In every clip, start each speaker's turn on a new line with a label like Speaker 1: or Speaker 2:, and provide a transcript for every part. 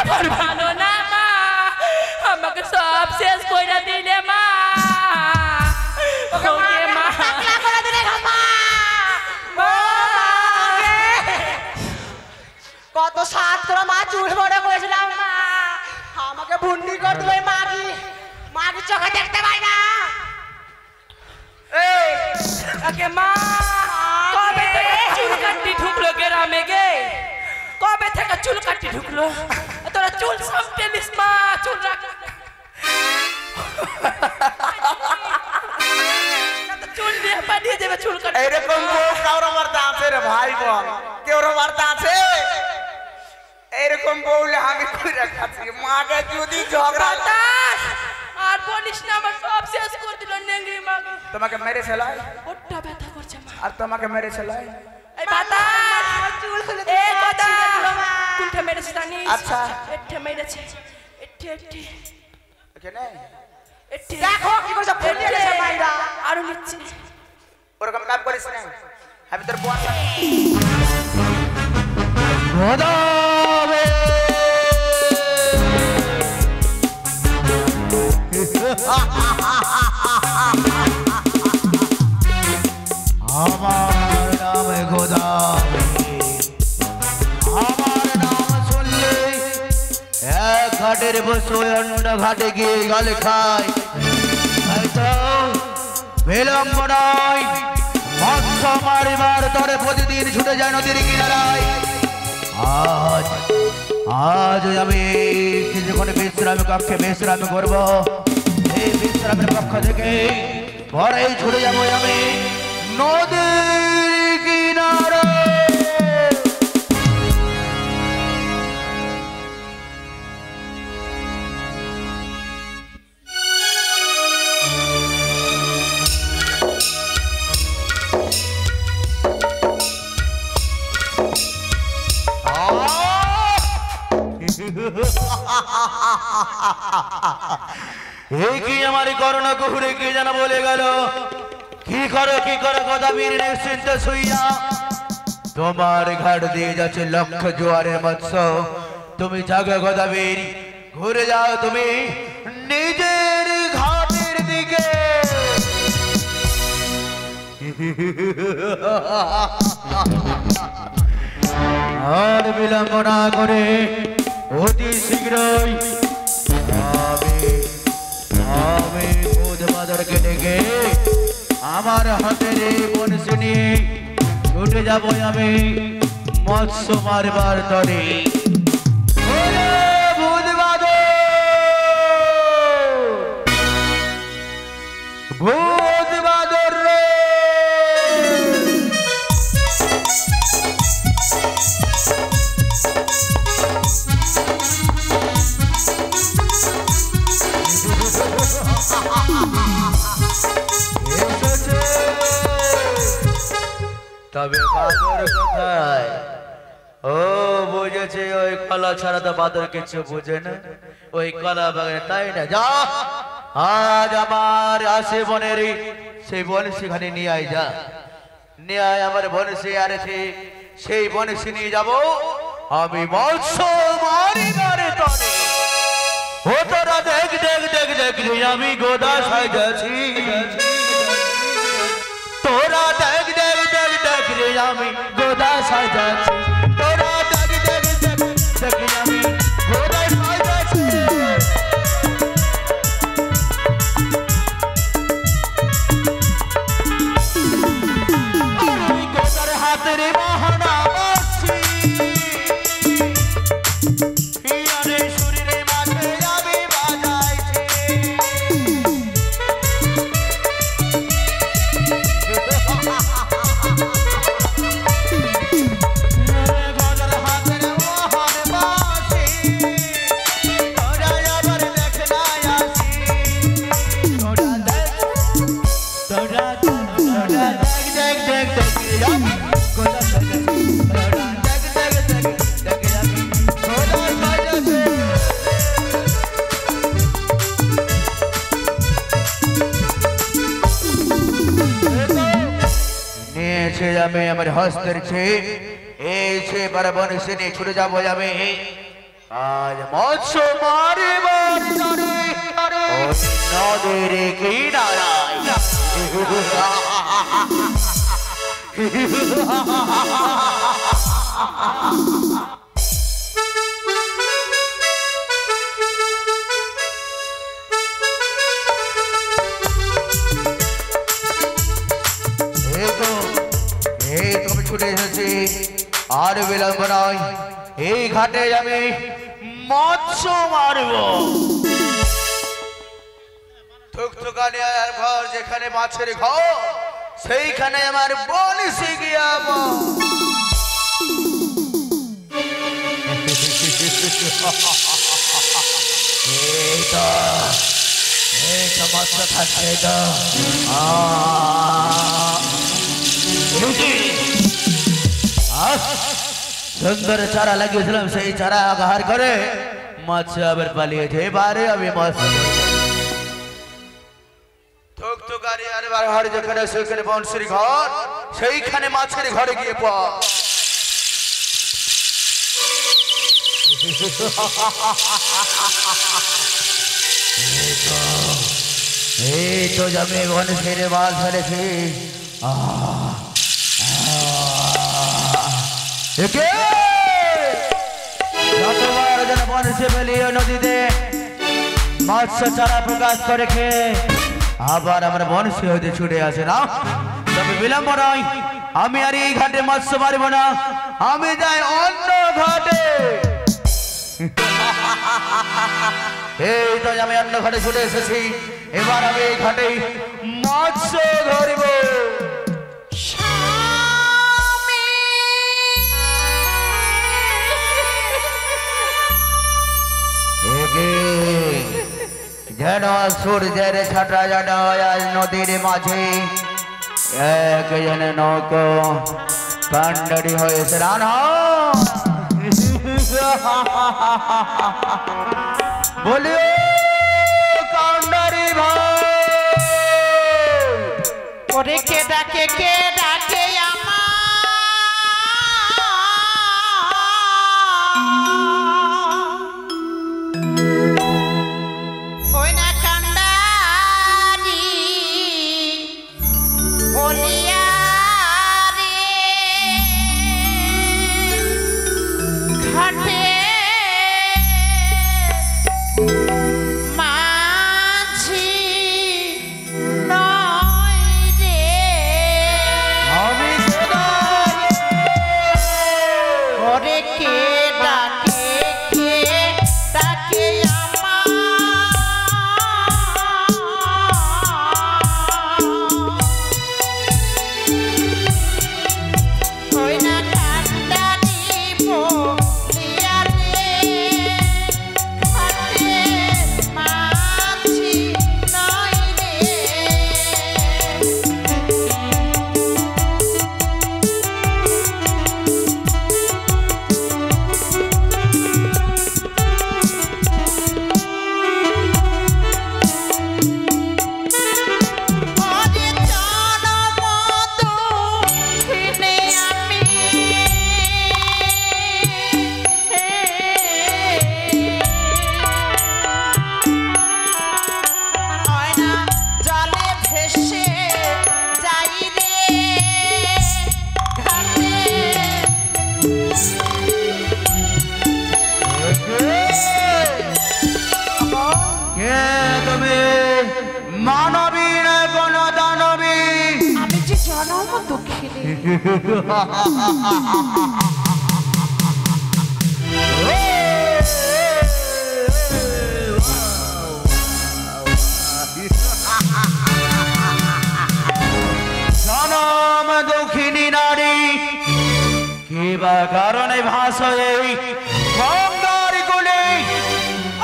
Speaker 1: আমার ভালো না মা, আমাকে সব শেষ কইরা দিলে মা। ওকে মা টাকলা করে দিলে মা।
Speaker 2: কত সাত করে মা চুল বড় করেছিলাম মা, আমাকে ভুন্ডি করে দিল মাগি। মাগি চোখে দেখতে পাই না।
Speaker 1: এই ওকে মা, কবে থেকে চুল কাটি ঢুকলো গ্রামে গে? কবে থেকে চুল কাটি ঢুকলো? তোরা চুল সামটে নিস মা, চুল রাখ। চুল দিয়ে পাঠিয়ে দেবে চুল কাটি।
Speaker 3: এরকম বউ কারোর বার্তা আছে রে ভাই বল, কেউ বার্তা আছে? এরকম বউলে আমি কইরা খাচ্ছি। মাকে যদি ঝগড়া
Speaker 1: আর বলিস না, আমার সব শেষ করে দিল নেংরি মাকে।
Speaker 3: তোমাকে মেরে ছেলাই,
Speaker 1: ওটা ব্যথা করছে মা।
Speaker 3: আর তোমাকে মেরে ছেলাই।
Speaker 1: এই বাতাস চুল খুলে দে। এই কথা কোনটা মেরেছে জানিস?
Speaker 3: আচ্ছা
Speaker 1: এটা মেরেছে, এটা
Speaker 3: এখানে
Speaker 2: দেখো কি করছ, ফুলিয়ে দিয়েছে মাইরা।
Speaker 1: আরো নিচ্ছে
Speaker 3: ওরকম কাজ করিস না। আমি তোর বোন
Speaker 4: আমার নাম খোদা, আমার নাম শুনলে এক ঘাটের বসে অন্য ঘাটে গিয়ে গালে খায়। বিলম্ব নয়, মৎস্য মারিবার তরে প্রতিদিন ছুটে যায় নদীর কিনারায়। আজ আমি কিছুক্ষণ বিশ্রাম কক্ষে বিশ্রাম করব। এই বিশ্রামের পক্ষ থেকে পরেই ছুটে যাবো আমি নদীর কিনারে। কি আমার করোনা কুকুরে কি যেন বলে গেল, কি করো গদাবীর নিশ্চিন্ত শুইয়া। তোমার ঘাট দিয়ে যাচ্ছে লক্ষ জোয়ারের মৎস্য। তুমি জাগো গদাবীর, ঘুরে যাও তুমি নিজের ঘাটের দিকে। আর বিলম্ব না করে অতি শীঘ্রই আমি বুধবাদরকে ডেকে আমার হাতের বনশি নিয়ে ছুটে যাবো আমি মৎস্য মারবার তরে। বুধবাদর রে তবে বাদর কোথায়? ও বুঝেছে, ওই কলা ছাড়া তো বাদর কিছু বুঝে না। ওই কলা বাগানে, তাই না? যা আজ আমার আসে বনের সেই বনশি খানি নিয়ে আয়, যা নিয়ে আয় আমার বনশি। আর সেই বনশি নিয়ে যাব আমি মৎস্য মারিবার তরে। ও তোরা দেখ দেখ দেখ দেখ আমি গোদা সাজাছি। তোরা দেখ দেখ দেখ দেখ আমি গোদা সাজাছি। তোরা দেখ দেখ দেখ দেখ আমি গোদা সাজাছি। আমি গোদার হাতের মহানা বাসি। শরীরে মাঝে আমি বাজাইছি। আমি আমার হস্তের চেয়ে এই সে বনশি নিয়ে ছুটে যাবো আমি আজ মৎস্য মারিবার নদীর কিনারায় ছুটে এসেছি আর বিলম্ব নয় এই ঘাটে আমি মৎস্য মারব থুকথুকানি আর ঘর যেখানে মাছের ঘর সেইখানে আমার বনিসি গিয়াব এই তো মৎস্য খাচ্ছে তো সুন্দর চারা লাগিয়েছিলাম সেই চারা আহার করে মাছ আবার পালিয়েছে এবারে আমি মাছ থুকথুকানি আর ঘর যেখানে সেখানে বংশের ঘর সেইখানে মাছের ঘরে গিয়ে পড় এই তো আমি বংশের মাছ ধরেছি যতবার যেন বনসে ফেলিয়ে নদীতে মৎস্য চারা প্রকাশ করে খেয়ে আবার আমার বনসে হইতে ছুটে আসে না তবে বিলম্ব নয় আমি আর এই ঘাটে মৎস্য মারিব না আমি যাই অন্য ঘাটে এই তো আমি অন্য ঘাটে ছুটে এসেছি এবার আমি এই ঘাটে মৎস্য ধরিব যেন সূর্যের ছাটা যেন আজ নদীর মাঝে এক যেন নৌকো কান্ডারি হয়ে স্নান বলিও কান্ডারি ভাই
Speaker 2: ওরে কে ডাকে
Speaker 4: মানবী না কোন দানবী
Speaker 2: আমি যে জনম দুঃখিনী
Speaker 4: জনম দুঃখিনী নারী কিবা কারণে ভাষে গঙ্গার কোলে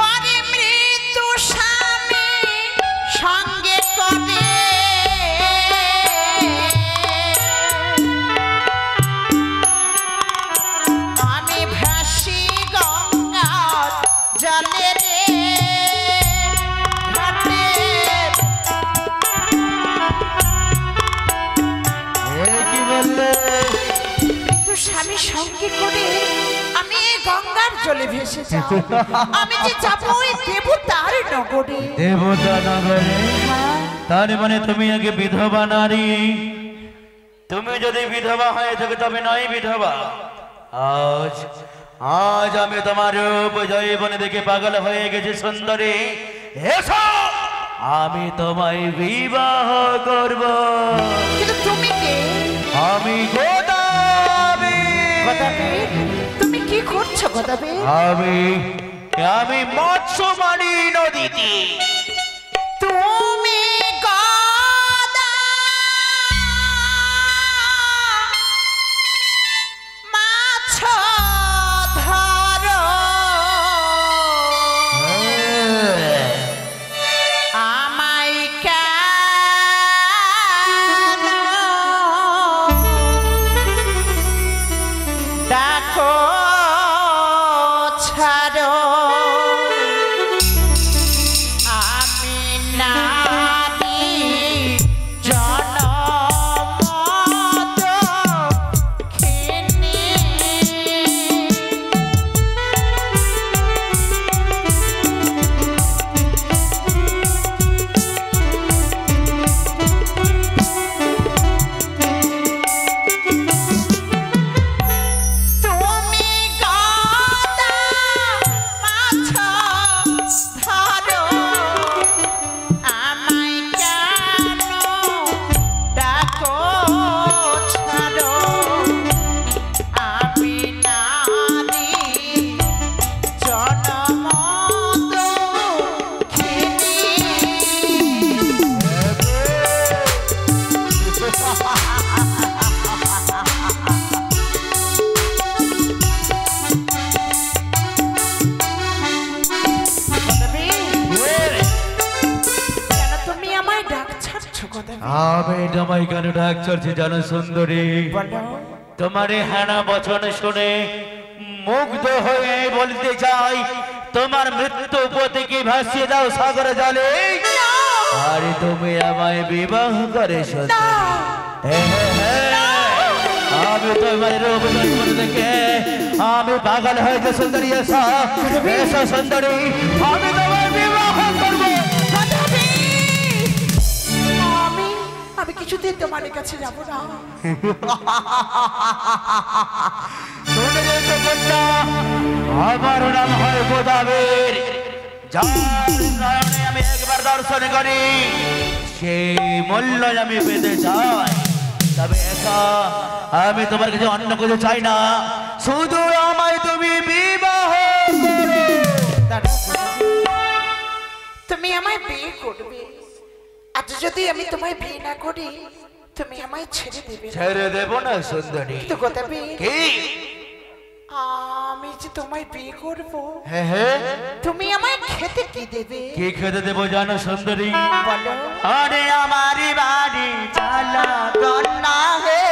Speaker 2: আরে মৃত্যু স্বামী সঙ্গে করে আমি ভাসি গঙ্গার জলে রে ঘাটে
Speaker 4: কি বললে
Speaker 2: মৃত্যু স্বামী সঙ্গে করে আমি গঙ্গার জলে ভেসে যাও আমি যে যাবো ওই দেবতার নগরে
Speaker 4: দেবতা নগরে তার মানে তুমি আগে বিধবা নারী তুমি যদি বিধবা হয়ে থাকে তবে নয় বিধবা আজ আজ আমি তোমার রূপ জৈবনে দেখে পাগল হয়ে গেছি সুন্দরী এসো আমি তোমায় বিবাহ করব
Speaker 2: কিন্তু তুমি কে
Speaker 4: আমি গোদাবি
Speaker 2: তুমি কি করছো গোদাবি
Speaker 4: আমি মৎস্যমানি নদীতে
Speaker 2: তুমি গদা মাছ ধরো আমায় কেন ডাকো ছাড়ো আমি নারী জনমত খিনি তুমি গদা মাছ ধরো আমায় কেন ডাকো ছাড়ো আমি নারী জনমত খিনি কেন তুমি আমায় ডাক ছাড়ছো গোদাবি
Speaker 4: আমি তোমায় কেন ডাক চড়ছি জানো সুন্দরী তোমার হানা বচন শুনে মুগ্ধ হয়ে বলতে চাই তোমার মৃত্যু পতিকে ভাসিয়ে দাও সাগর জলে আরে তুমি আমায় বিবাহ করে আমি তোমার রূপ জন্ম দেখে আমি পাগল হয়েছে সুন্দরী এসো এসো সুন্দরী আমি তোমার বিবাহ করবো
Speaker 2: আমি কিছুদিন তোমার কাছে যাবো না
Speaker 4: শুনে যেতে কন্যা আমার নাম হয় গোদাবীর যার নয়নে আমি একবার দর্শন করি সেই মূল্য আমি পেতে চাই তবে একা আমি তোমার কাছে অন্য কিছু চাই না শুধু আমায় তুমি বিবাহ করো
Speaker 2: তুমি আমায় বিয়ে করবে আজ যদি আমি তোমায় বিয়ে না করি তুমি আমায় ছেড়ে দেবে না।
Speaker 4: ছেড়ে দেব না সুন্দরী
Speaker 2: কিন্তু গোদাবি
Speaker 4: কি
Speaker 2: আমি যে তোমায় বিয়ে করব
Speaker 4: হ্যাঁ হ্যাঁ
Speaker 2: তুমি আমায় খেতে কি দেবে
Speaker 4: কি খেতে দেবো জানো সুন্দরী
Speaker 2: বলো
Speaker 4: আরে আমারি বাড়ি চালা কন্যা হে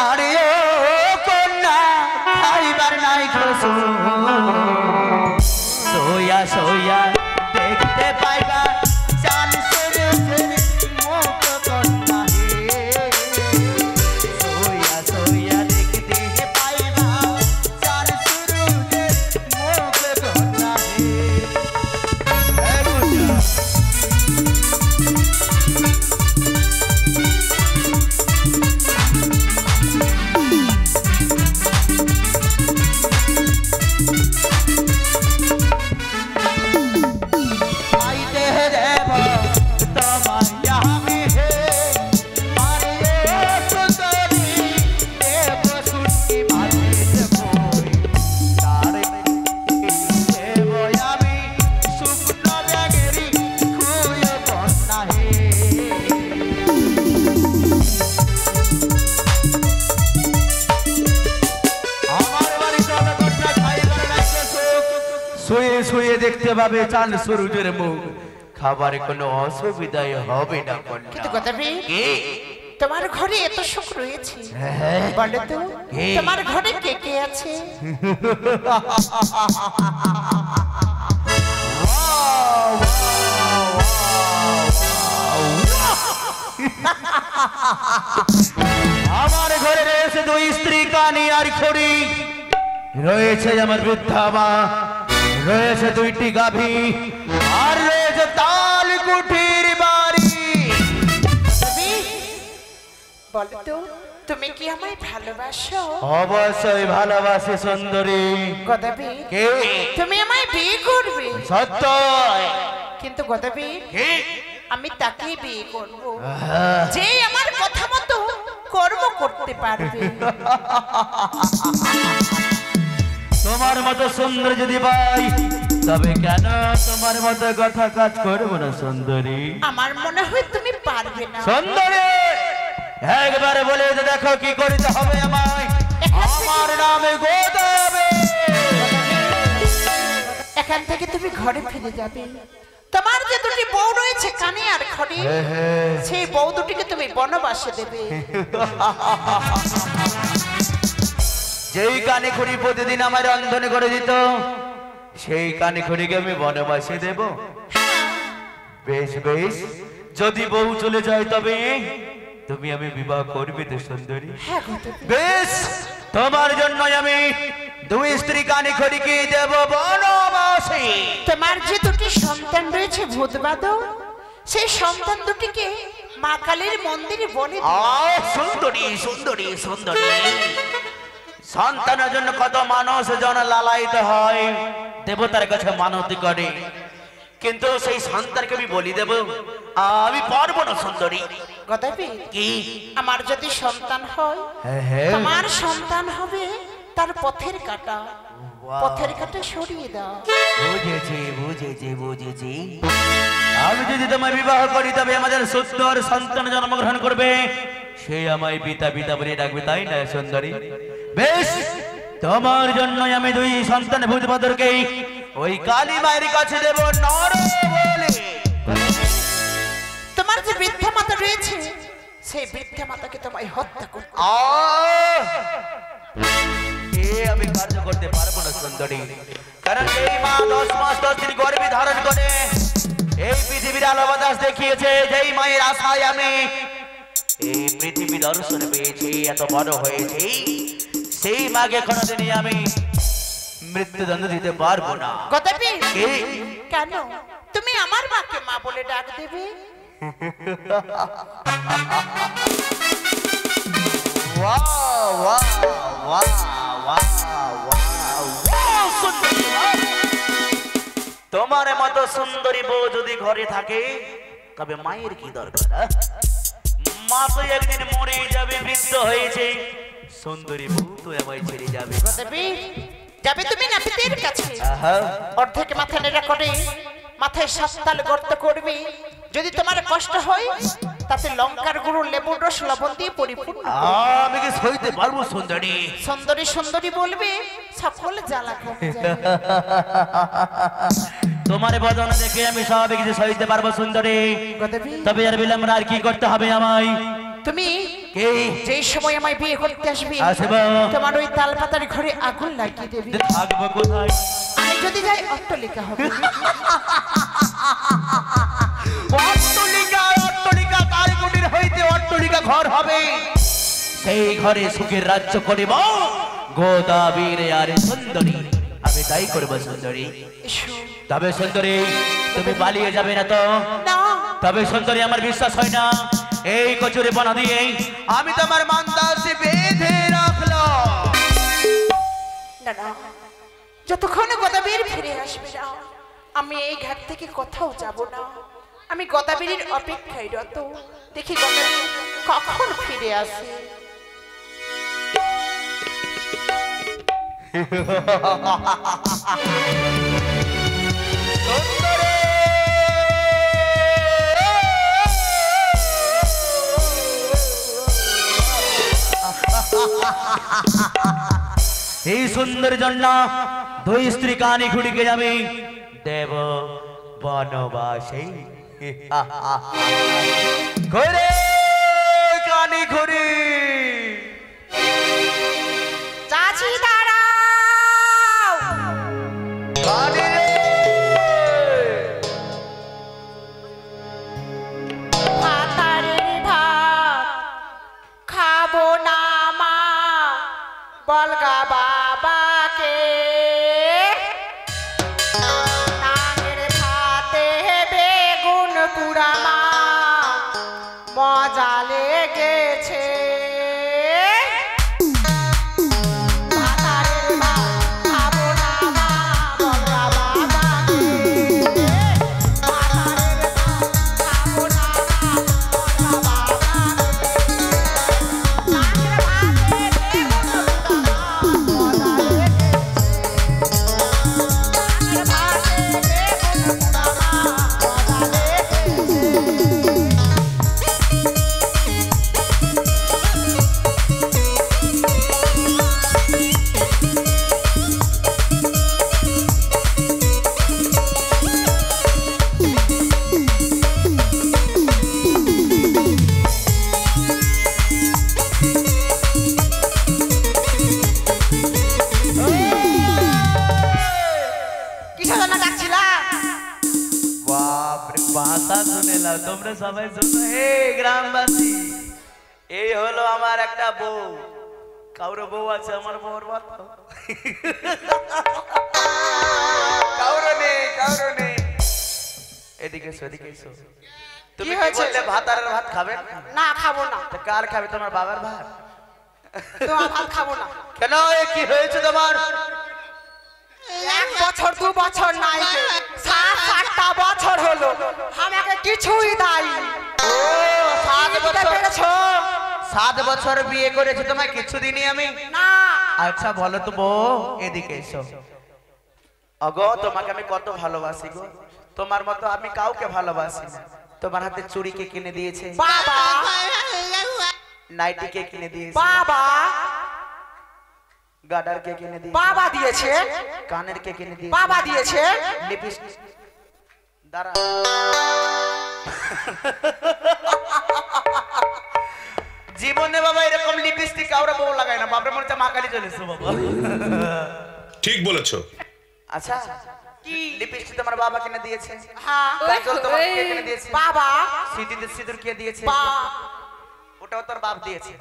Speaker 4: আরে ও কন্যা খাইবার নাই খসু সোয়া সোয়া দেখতে পাইবা চান সূর্যের মুখ কন্যা হে সোয়া সোয়া দেখতে পাইবা চান সূর্যের মুখ কন্যা হে শুয়ে শুয়ে দেখতে পাবে চাঁদ সূর্যের মুখ খাবারে কোনো অসুবিধাই হবে না
Speaker 2: কিন্তু গোদাবি
Speaker 4: কি
Speaker 2: তোমার ঘরে এত সুখ রয়েছে
Speaker 4: হ্যাঁ
Speaker 2: বলো তো
Speaker 4: কে?
Speaker 2: তোমার ঘরে কে কে আছে
Speaker 4: আমার ঘরে রয়েছে দুই স্ত্রী কানি আর খড়ি, রয়েছে আমার বৃদ্ধা মা, রয়েছে দুইটি গাভী, আর রয়েছে তাল কুঠির বাড়ি।
Speaker 2: বলো তো তুমি কি আমায় ভালোবাসো?
Speaker 4: অবশ্যই ভালোবাসি সুন্দরী।
Speaker 2: গদাবি
Speaker 4: কে?
Speaker 2: তুমি আমায় বিয়ে করবে?
Speaker 4: সত্য।
Speaker 2: কিন্তু গদাবি
Speaker 4: কে?
Speaker 2: আমি তাকেই বিয়ে করব যে আমার কথা মতো কর্ম করতে পারবে।
Speaker 4: তোমার মতো সুন্দর যদি পাই তবে কেন তোমার মতো কথা কাজ করবো না সুন্দরী?
Speaker 2: আমার মনে হয় তুমি পারবে না।
Speaker 4: সুন্দরী একবার বলে যে দেখো কি করিতে হবে আমায়। আমার নামে গোদাবে।
Speaker 2: এখান থেকে তুমি ঘরে ফিরে যাবে। তোমার যে দুটি বউ রয়েছে কানে আর খড়ি, সেই বউ দুটিকে তুমি বনবাসে দেবে।
Speaker 4: যেই কানে খড়ি প্রতিদিন আমার রন্ধনে করে দিত, সেই কানে খড়িকে আমি বনবাসে দেব। বেশ বেশ, যদি বউ চলে যায় তবে তুমি আমি বিবাহ করবে তো সুন্দরী?
Speaker 2: হ্যাঁ গদাবি।
Speaker 4: বেশ, তোমার জন্য আমি দুই স্ত্রী কানে খড়িকে দেব বনবাসে।
Speaker 2: তোমার যে দুটি সন্তান রয়েছে ভূতবাদক, সেই সন্তান দুটিকে মা কালীর মন্দিরে বলে দিও।
Speaker 4: সুন্দরী সুন্দরী সুন্দরী, সন্তানের জন্য কত মানুষ জন লালায়িত হয়, দেবতার কাছে মানতি করে, কিন্তু সেই সন্তানকে আমি বলি দেব আমি পারবো না সুন্দরী।
Speaker 2: গদাবি
Speaker 4: কি?
Speaker 2: আমার যদি সন্তান হয়, তোমার সন্তান হবে তার পথের কাটা। পথের কাটা সরিয়ে দাও।
Speaker 4: বুঝেছি বুঝেছি বুঝেছি। আমি যদি তোমায় বিবাহ করি তবে আমাদের সুন্দর সন্তান জন্মগ্রহণ করবে, সে আমায় পিতা পিতা বলে ডাকবে, তাই না সুন্দরী? বেশ, তোমার জন্য আমি দুই সন্তান ভূতবাদরকে ওই কালী মায়ের কাছে দেব নর বলে।
Speaker 2: তোমার যে বৃদ্ধা মাতা রয়েছে, সেই বৃদ্ধা মাতাকে তোমায় হত্যা করতে।
Speaker 4: আমি কার্য করতে পারবো না সুন্দরী, কারণ এই মা 10 মাস 10 দিন গর্ভে ধারণ করে এই পৃথিবীর আলো বাতাস দেখিয়েছে। যেই মায়ের আশায় আমি এই পৃথিবী দর্শন পেয়েছি, এত বড় হয়েছি, সেই মাকে কোনোদিনই আমি মৃত্যুদণ্ড দিতে পারবো না।
Speaker 2: গদাবি
Speaker 4: কি?
Speaker 2: কেন তুমি আমার মাকে মা বলে ডাক দেবে?
Speaker 4: বাহ বাহ বাহ বাহ বাহ, সুন্দরী মা। তোমার মতো সুন্দরী বউ যদি ঘরে থাকে তবে মায়ের কি দরকার? মা তো একদিন মরে যাবে, বৃদ্ধ হয়েছে, সুন্দরী বউ তো আমায় ছেড়ে যাবে।
Speaker 2: গদাবি যাবে তুমি নাপিতের কাছে,
Speaker 4: আহা,
Speaker 2: অর্ধেক মাথা নেড়া করে মাথায় 7 তাল গর্ত করবে। যদি তোমার কষ্ট হয় তাতে লঙ্কার গুঁড়ো, লেবুর রস, লবণ দিয়ে পরিপূর্ণ।
Speaker 4: আমি কি সইতে পারবো সুন্দরী?
Speaker 2: সুন্দরী সুন্দরী বলবে, সকল জ্বালা কমে যাবে।
Speaker 4: তোমার বদন দেখে আমি সব কিছু সইতে পারবো সুন্দরী,
Speaker 2: গদাবি
Speaker 4: তবে আর বিলম্ব আর কি করতে হবে আমায়?
Speaker 2: তুমি
Speaker 4: কি?
Speaker 2: যেই সময় আমায় বিয়ে করতে আসবে,
Speaker 4: আসবো।
Speaker 2: তোমার ওই তাল পাতার ঘরে আগুন লাগিয়ে দেবে।
Speaker 4: থাকবো কোথায়?
Speaker 2: আমি যদি যাই অট্টালিকা হবে।
Speaker 4: অট্টালিকা অট্টালিকা তার কুটির হইতে অট্টালিকা ঘর হবে, সেই ঘরে সুখের রাজ্য করিব গোদাবীর আর সুন্দরী। আমি তাই করবো সুন্দরী।
Speaker 2: এসো।
Speaker 4: তবে সুন্দরী তুমি পালিয়ে যাবে না তো?
Speaker 2: না
Speaker 4: তবে সুন্দরী আমার বিশ্বাস হয় না, এই কচুরি বনা দিয়ে আমি তোমার মান্দাসে বেঁধে রাখলাম।
Speaker 2: না না, যতক্ষণ গদাবীর ফিরে আসবে না আমি এই ঘাট থেকে কোথাও যাব না। আমি গদাবীর অপেক্ষায় রত, দেখি গদাবীর কখন ফিরে আসে।
Speaker 4: এই সুন্দর জন্য দুই স্ত্রী কানি খুঁড়িকে আমি দেব বনবাসে। ঘুরে কানি খুঁড়ি
Speaker 2: চাচি দাঁড়াও।
Speaker 4: কানি রে।
Speaker 2: ভাতারের ডাকছিলাম।
Speaker 4: বাপ রে ভাষা শুনে নাও তোমরা সবাই শুনো হে গ্রামবাসী এই হলো আমার একটা বউ কাউরে বউ আছে আমার বউর বাপ
Speaker 3: কাউরে নেই
Speaker 4: এদিকে এসো এদিকে এসো
Speaker 2: কি
Speaker 4: তুমি কি
Speaker 2: হয়েছে?
Speaker 4: বললে ভাত আর ভাত খাবে না
Speaker 2: না খাবো না,
Speaker 4: তো কার খাবে তোমার বাবার ভাত
Speaker 2: তোমার ভাত খাবো না।
Speaker 4: কেন এ কি হয়েছে তোমার
Speaker 2: 1 বছর 2 বছর নাই, 7-8টা বছর হলো আমাকে কিছুই দেয়নি।
Speaker 4: ও 7
Speaker 2: বুঝতে
Speaker 4: বছর
Speaker 2: পেরেছো?
Speaker 4: 7 বছর বিয়ে করেছি তোমায় কিছু দিনই আমি
Speaker 2: না,
Speaker 4: আচ্ছা বলো তো বউ এদিকে এসো অগো তোমাকে আমি কত ভালোবাসি গো তোমার মতো আমি কাউকে ভালোবাসি না তোমার হাতে চুড়ি কে কিনে দিয়েছে
Speaker 2: বাবা
Speaker 4: নাইটি কে কিনে দিয়েছে
Speaker 2: বাবা
Speaker 4: গাডার কে কিনে দিয়েছে
Speaker 2: বাবা দিয়েছে,
Speaker 4: কানের কে কিনে দিয়েছে
Speaker 2: বাবা দিয়েছে।
Speaker 4: লিপস্টিক দাঁড়া জীবনে বাবা এরকম লিপস্টিক কাউরে বউ লাগায় না বাপরে মনে হচ্ছে মা কালী চলে এসো বাবা
Speaker 5: ঠিক বলেছো।
Speaker 4: আচ্ছা কি লিপস্টিক তোমার বাবা কিনে দিয়েছে
Speaker 2: হ্যাঁ
Speaker 4: কাজল তোমার কে কিনে দিয়েছে
Speaker 2: বাবা,
Speaker 4: সিঁদুর সিঁদুর কে দিয়েছে ওটাও তোর বাপ দিয়েছে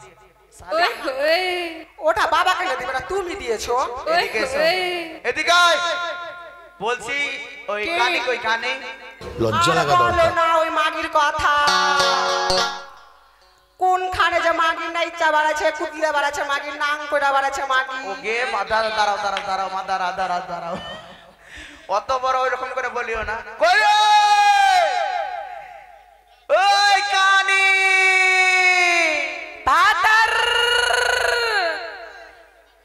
Speaker 2: ওটা বাবা কেন দিবে না, তুমি দিয়েছো।
Speaker 4: এদিকে এসো এদিকে আয় বলছি ওই
Speaker 2: কি?
Speaker 4: কানে কই কানে
Speaker 5: লজ্জা
Speaker 2: আর
Speaker 5: লাগা
Speaker 2: বলো
Speaker 5: দরকার।
Speaker 2: না ওই মাগির কথা, কোনখানে যে মাগির না ইচ্ছা বাড়াচ্ছে, কুতলে বাড়াচ্ছে মাগির, নাং করে বাড়াচ্ছে মাগি।
Speaker 4: ও গে মাদার দাঁড়াও দাঁড়াও দাঁড়াও মা দাঁড়াও দাঁড়াও দাঁড়াও অত বড় ওইরকম করে বলিও না কই রে? ওই কানি
Speaker 1: ভাতার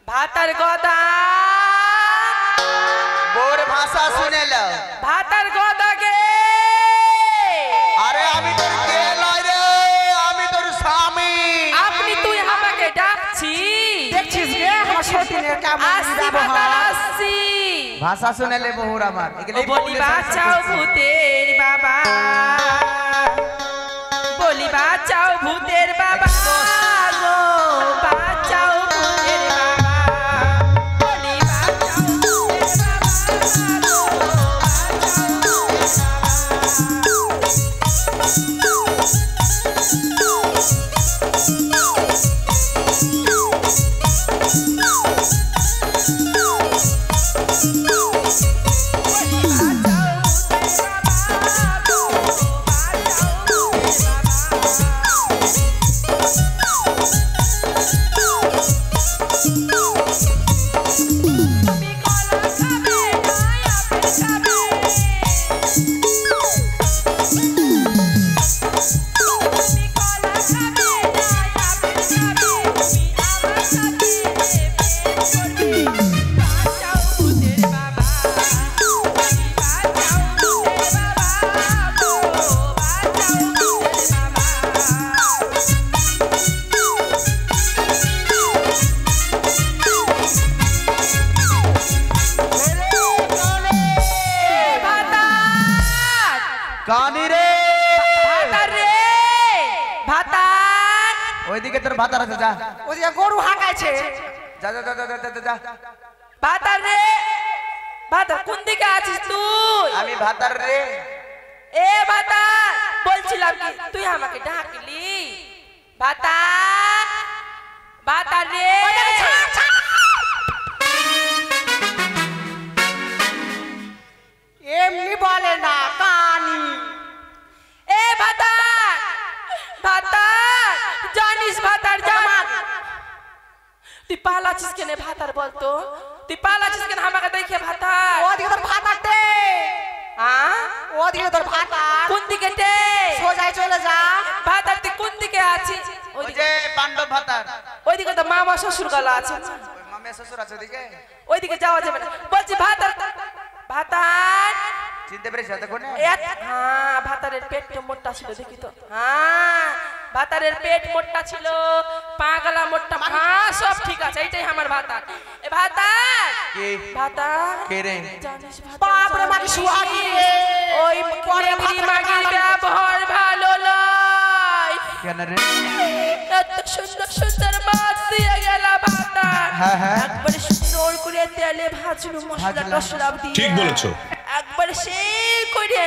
Speaker 1: ভাতার গদা
Speaker 4: বোর ভাষা শুনে লাও
Speaker 1: ভাতার গদা গে
Speaker 4: আরে আমি তোর কে লয় রে আমি তোর স্বামী
Speaker 1: আপনি তুই আমাকে ডাকছি
Speaker 2: দেখছিস রে আমার সতীনের কেমন
Speaker 1: আসছি ভাতার
Speaker 2: ব্যবহার।
Speaker 1: আসছি
Speaker 4: ভাষা শুনে লে বহুর আমার এগুলাই
Speaker 1: বলি
Speaker 4: বউলে
Speaker 1: বাঁচাও
Speaker 4: সংসার করছে।
Speaker 1: ভূতের বাবা বলি বাঁচাও ভূতের বাবা গো বাঁচাও ভূতের বাবা বলি বাঁচাও ভূতের বাবা গো বাঁচাও ভূতের বাবা।
Speaker 4: কানি রে
Speaker 1: ভাতার রে ভাতার
Speaker 4: ওইদিকে তোর ভাতার আছে যা
Speaker 2: ওদিকে গরু হাঁকাইছে।
Speaker 4: যা যা যা যা, যা, যা, যা।
Speaker 1: ভাতার রে ভাতার কোন দিকে আছিস তুই
Speaker 4: আমি ভাতার রে
Speaker 1: এ ভাতার বলছিলাম কি তুই আমাকে ডাকলি ভাতার ভাতার রে
Speaker 2: এমনি বলে না কানি।
Speaker 1: এ ভাতার ভাতার জানিস ভাতার জামা তুই পালাছিস কেনে ভাতার বলতো তুই পালাছিস কেনে আমাকে দেখে ভাতার
Speaker 2: ওদিকে তোর ভাতারটে,
Speaker 1: হ্যাঁ
Speaker 2: ওদিকে তোর ভাতার,
Speaker 1: কোন দিকে টে
Speaker 2: সোজাই চলে যা।
Speaker 1: ভাতার তুই কোন দিকে আছিস
Speaker 4: ওই যে পাণ্ডব ভাতার
Speaker 1: ওইদিকে তো মামা শ্বশুর গলা আছে
Speaker 4: ওই মামে শ্বশুর আছে ওদিকে
Speaker 1: ওইদিকে যাওয়া যাবে না বলছি ভাতার ভাতার
Speaker 4: চিনতে পেরেছিস এতক্ষণে
Speaker 1: হ্যাঁ ভাতারের পেটটা মোটা ছিল দেখি তো হ্যাঁ ভাতারের পেট মোটা ছিল পাগলা মোটা হ্যাঁ সব ঠিক আছে এইটাই আমার ভাতার এ ভাতার
Speaker 4: কে
Speaker 1: ভাতার
Speaker 4: কে রে
Speaker 1: জানিস
Speaker 2: বাপরে মাগি সুহাগী রে।
Speaker 1: ওই পরে মাগির ব্যবহার ভালো নয়
Speaker 4: কেন রে
Speaker 1: এত সুন্দর সুন্দর মাছ দিয়ে গেল ভাতার
Speaker 4: হ্যাঁ হ্যাঁ
Speaker 1: একবারে সুন্দর করে তেলে ভাজলো মশলা
Speaker 4: ভাজলাম।
Speaker 1: টসলা দিয়ে
Speaker 5: ঠিক বলেছো।
Speaker 1: একবারে করে সেই করে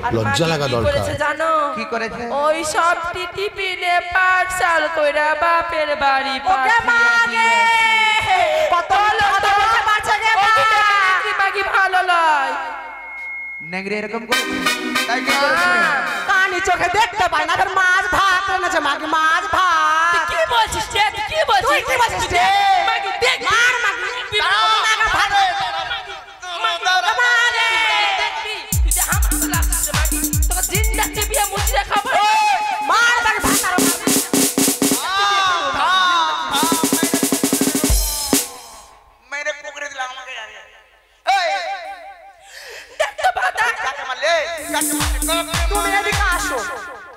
Speaker 1: আর
Speaker 5: লজ্জা
Speaker 1: মাগি
Speaker 5: লাগা
Speaker 1: কি
Speaker 5: দরকার।
Speaker 1: করেছে জানো
Speaker 3: কি করেছে?
Speaker 1: ওই সব টিপিনে পাঠশাল কইরা বাপের বাড়ি পাঠিয়ে
Speaker 2: কত কত বলতে পারছে রে মা
Speaker 1: মাগি ভালো লয়
Speaker 3: নেংরে এরকম করে তাই কি করেছে?
Speaker 2: কানি চোখে দেখতে পাই না তোর মাছ ভাত এনেছে মাগি মাছ ভাত
Speaker 1: তুই কি বলছিস রে তুই কি বলছিস
Speaker 2: তুই কি বলছিস রে?
Speaker 1: মাগি দেখ
Speaker 2: মার মাগি লাগা ভাত
Speaker 1: দেখবি তুই যে হাম লাগছিস মাগি তোকে জিন্দা চিবিয়ে মুছিয়ে খাবো
Speaker 2: মার মাগি ভাত আর
Speaker 3: মেরে পকড়ে দিলা আমাকে এই
Speaker 1: দেখ তো বাতা
Speaker 3: কাকে মারলে কাকে মারলে
Speaker 2: তুমি এদিকে আসো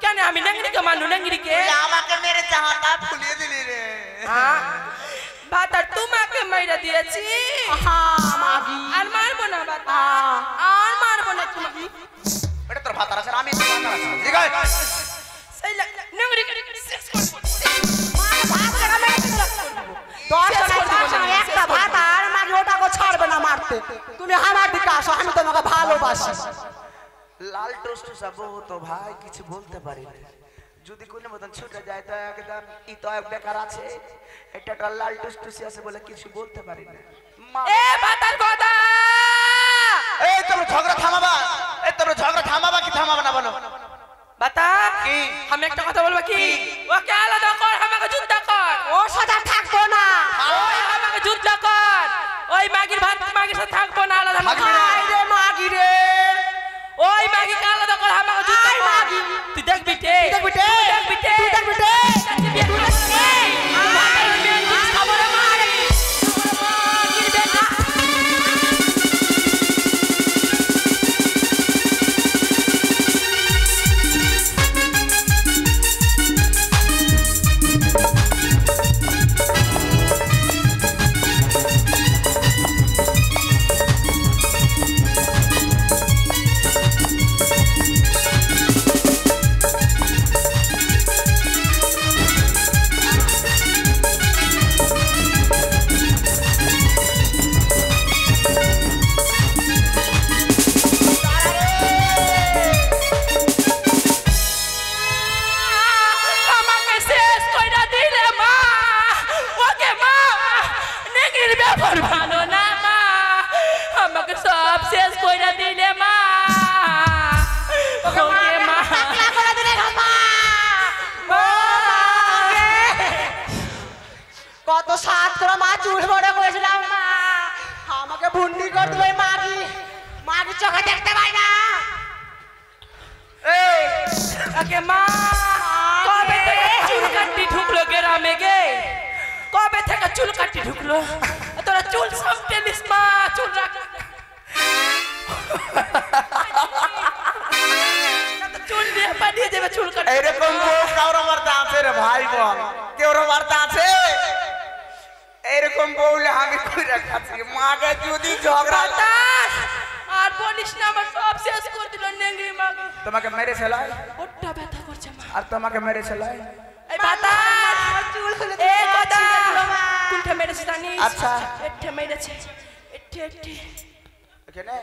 Speaker 1: কেন আমি নেংরিকে মানু নেংরিকে
Speaker 3: তুই আমাকে মেরে চাহাটা ফুলিয়ে দিলি রে
Speaker 1: বাতা তোমাকে মাইরা দিয়েছি
Speaker 2: হ্যাঁ মাগি
Speaker 1: আর মারবো না বাতা আর মারবো না তোমাকে
Speaker 3: এটা তোর ভাতার আছে আমি তোর ভাতার আছে ঠিক আছে
Speaker 1: সেই নেংরিকে শেষ করবো
Speaker 2: মার ভাত কেন মেরে দশ একটা ভাত আর মাগি ওটাকে ছাড়বে না মারতে তুমি আমার দিকে আসো আমি তোমাকে ভালোবাসি
Speaker 3: লাল টোস্ট সাবো তো ভাই কিছু বলতে পারি না যদি কোনো মতন ছুটে যায় তো একদম ই তো এক বেকার আছে এটা লাল টোস্ট আছে বলে কিছু বলতে পারি না
Speaker 1: এ বাতার কথা
Speaker 3: এই তোর ঝগড়া থামাবা কি থামাবা না বলো
Speaker 1: বাতা
Speaker 3: কি?
Speaker 1: আমি একটা কথা বলবো কি ওকে আলাদা কর আমাকে যুদ্ধ কর
Speaker 2: ও সাথে থাকবো না
Speaker 1: ওই আমাকে যুদ্ধ কর ওই মাগির ভাত মাগির সাথে থাকবো না আলাদা
Speaker 3: থাকবি না।
Speaker 2: হাই রে মাগি রে
Speaker 1: ওই মাগিকে আলাদা কর আমাকে যুদ্ধ
Speaker 2: আই
Speaker 1: কর
Speaker 2: মাগি।
Speaker 1: তুই দেখবি তে
Speaker 2: তুই দেখবি তে।
Speaker 1: তুই দেখবি তে
Speaker 2: তুই দেখবি তে।
Speaker 1: তুই দেখবি তে ভাতার মেয়ে জিনিস খাবো রে মারে মাগির বেটা আমাকে শেষ কইরা দিলে মা ওকে মা নেগির ব্যাপার ভালো না মা আমাকে সব শেষ কইরা দিলে মা ওকে মা
Speaker 2: টাকলা করে দিলে গো মা ও মাগে কত সাত করে মা চুল বড় করেছিলাম মা আমাকে ভুন্ডি করে দিলে মাগি মাগি চোখে দেখতে পাই না
Speaker 1: ওকে মা কবে থেকে চুল কাটি ঢুকলো গ্রামে গে কবে থেকে চুল কাটি ঢুকলো তোরা চুল সামটেলিস মা চুল রাখ চুল দিয়ে পাঠিয়ে দেবে চুল কাটি
Speaker 3: এইরকম কাউর বার্তা আছে রে ভাই বল কেউর বার্তা আছে এইরকম বউলে আমি কইরা খাচ্ছি মাকে যদি ঝগড়া
Speaker 1: বাতাস! আর বলিস না আমার সব শেষ করে দিল নেংরি মাগি
Speaker 3: তোমাকে মেরে ছেলাই
Speaker 1: ওটা ব্যথা করছে মা
Speaker 3: আর তোমাকে মেরে ছেলাই
Speaker 1: এই বাতাস
Speaker 2: চুল খুলে
Speaker 1: এ
Speaker 2: দিলে
Speaker 1: কথা
Speaker 2: ছিঁড়ে দিল মা।
Speaker 1: কোনটা মেরেছে জানিস
Speaker 3: আচ্ছা।
Speaker 1: এঠে মেরেছে এঠে
Speaker 3: এখানে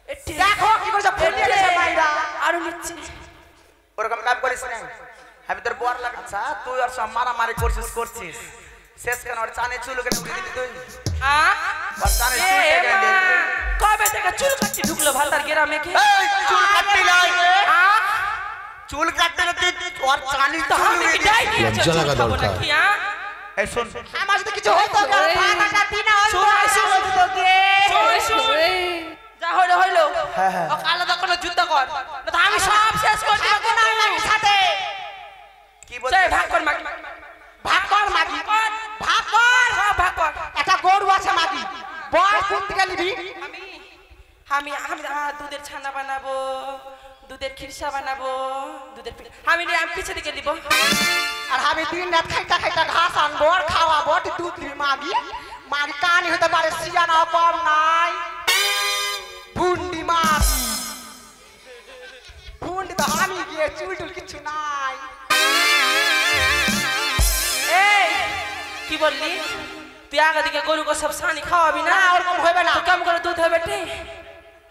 Speaker 1: এঠে
Speaker 2: দেখো কি করছে ফুলিয়ে গেছে মাইরা
Speaker 1: আরো নিচ্ছে
Speaker 3: ওরকম কাজ করিস না আমি তোর বর লাগাচ্ছা তুই আর সব মারামারি করছিস শেষ কেন ওর চানে চুল কেটে উড়িয়ে দিলি তুই ওর চানে চুল কেটে দিলি
Speaker 1: কবে থেকে চুল কাটি ঢুকলো ভাতার গ্রামে কি
Speaker 3: এই চুল কাটবি না চুল কাটতে না তুই ওর চানি
Speaker 1: তো
Speaker 3: চুল
Speaker 1: আমি কি
Speaker 3: উড়িয়ে
Speaker 1: যাই
Speaker 3: দিলি।
Speaker 1: দিয়েছে
Speaker 5: লজ্জা লাগা
Speaker 1: চুল খাবো
Speaker 5: দরকার।
Speaker 1: নাকি
Speaker 3: এই শোন
Speaker 2: আমার যদি কিছু হতো ভাতাটা দিনা
Speaker 1: শোন, শোন।
Speaker 2: তোকে
Speaker 1: যা হইলো হইলো
Speaker 3: হ্যাঁ, হ্যাঁ।
Speaker 1: ওকে আলাদা করে যুদ্ধ কর না তো আমি সব শেষ করে দিব
Speaker 2: থাকবো না ওই মাগির সাথে
Speaker 3: কি
Speaker 1: জয়
Speaker 3: বলছিস
Speaker 1: ভাগ কর মাগি
Speaker 2: ভাগ কর মাগি ভাগ কর
Speaker 1: সব ভাগ কর
Speaker 2: একটা গরু আছে মাগি বয় কোন থেকে নিবি
Speaker 1: আমি আমি আমি দুধের ছানা বানাবো দুধের খিরসা বানাবো দুধের আমি পিছে দিকে দিব
Speaker 2: আর আমি দিন রাত খাইটা খাইটা ঘাস আনবো আর খাওয়াবো তুই দুধ দিবি মাগি মাগি কানি হতে পারে সিয়ানা কম নাই ভুন্ডি মাছ ভুন্ডি তো আমি গিয়ে চুল টুল কিছু নাই
Speaker 1: এই কি বললি তুই আগে দিকে গরুকে সব সানি খাওয়াবি না
Speaker 2: না ওরকম হবে না
Speaker 1: তো কম করে দুধ হবে ঠিক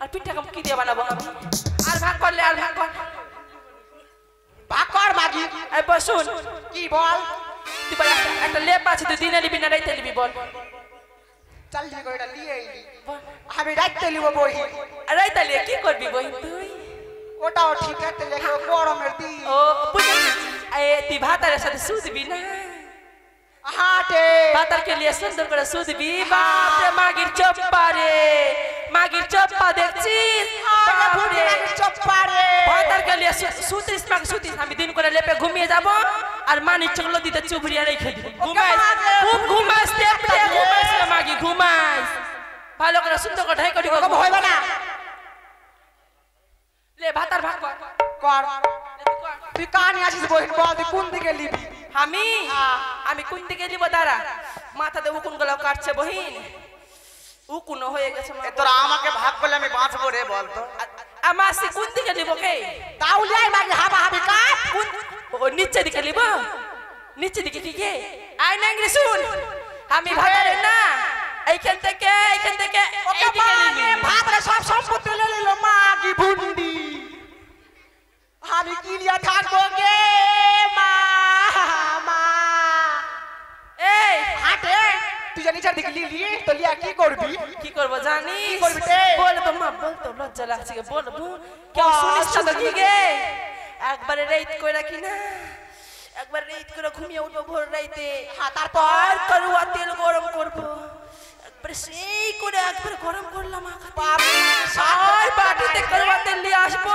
Speaker 1: আর আর পিঠা কাম কি দিয়ে বানাবো আমি আর ভাগ করলে আর ভাগ কর
Speaker 2: ভাগ কর মাগি
Speaker 1: এই বসুন
Speaker 2: কি বল
Speaker 1: তুই বল একটা লেপ আছে তুই দিনে নিবি না রাইতে নিবি বল
Speaker 2: চল জি কইটা নিয়ে আইলি
Speaker 1: বল
Speaker 2: আমি রাইতে লিব বই
Speaker 1: আর রাইতে নিয়ে কি করবি বই তুই
Speaker 2: ওটাও ঠিক আছে লেখো গরমের দিন
Speaker 1: ও বুঝলি এই তুই ভাতারের সাথে সুদবি না
Speaker 2: হাটে
Speaker 1: ভাতার के लिए সুন্দর করে সুদবি বাপ রে মাগির চপ্পা দেখছিস বাপ রে
Speaker 2: চপ্পারে
Speaker 1: ভাতার के लिए সুতিস আমি দিন করে লেপে ঘুমিয়ে যাব আর মানি চগলো দিতে চুবড়িয়া রেখে দিব ঘুমাইস লেপ রে ঘুমাইস রে মাগি ঘুমাইস ভালো করে সুন্দর করে ঢাই করি
Speaker 2: ওরকম হইবে না
Speaker 1: লে ভাতার ভাগ কর
Speaker 2: কর
Speaker 1: লে তুই কর।
Speaker 2: তুই কানি আসিস বহিন বল তুই কোন দিকে লিবি
Speaker 1: আমি কোন দিকে দিব দাঁড়া মাথাতে উকুন গুলো কাটছে বহিন উকুন হয়ে গেছে মা
Speaker 3: তোরা আমাকে ভাগ করলে আমি বাঁচবো রে বল তো
Speaker 1: আমার সে কোন দিকে দিব কে
Speaker 2: তাউলি আই মাগি হাবা হাবি কাট
Speaker 1: কোন ও নিচে দিকে লিব নিচে দিকে কি কে আই নাংরি শুন আমি ভাতারে না এইখান থেকে
Speaker 2: ওকে মানে ভাতরে সব সম্পত্তি লয়ে নিল মাগি ভুন্ডি আমি কি নিয়া থাকবো গে মা মা
Speaker 1: এই
Speaker 2: হাটে তুই জানিস আর দিকে লিলি তো লিয়া কি করবি
Speaker 1: কি করব জানিস
Speaker 2: কি করবি রে?
Speaker 1: বল তো মা বল তো লজ্জা লাগছে গে বল কেউ শুনিস না তো কি গে একবারে রাইত কইরা কি না একবার রাইত করে ঘুমিয়ে উঠবো ভোর রাইতে
Speaker 2: হ্যাঁ, তারপর?
Speaker 1: আর করুয়া তেল গরম করব একবার সেই করে একবার গরম করলাম আর বাটিতে করুয়া তেল নিয়ে আসবো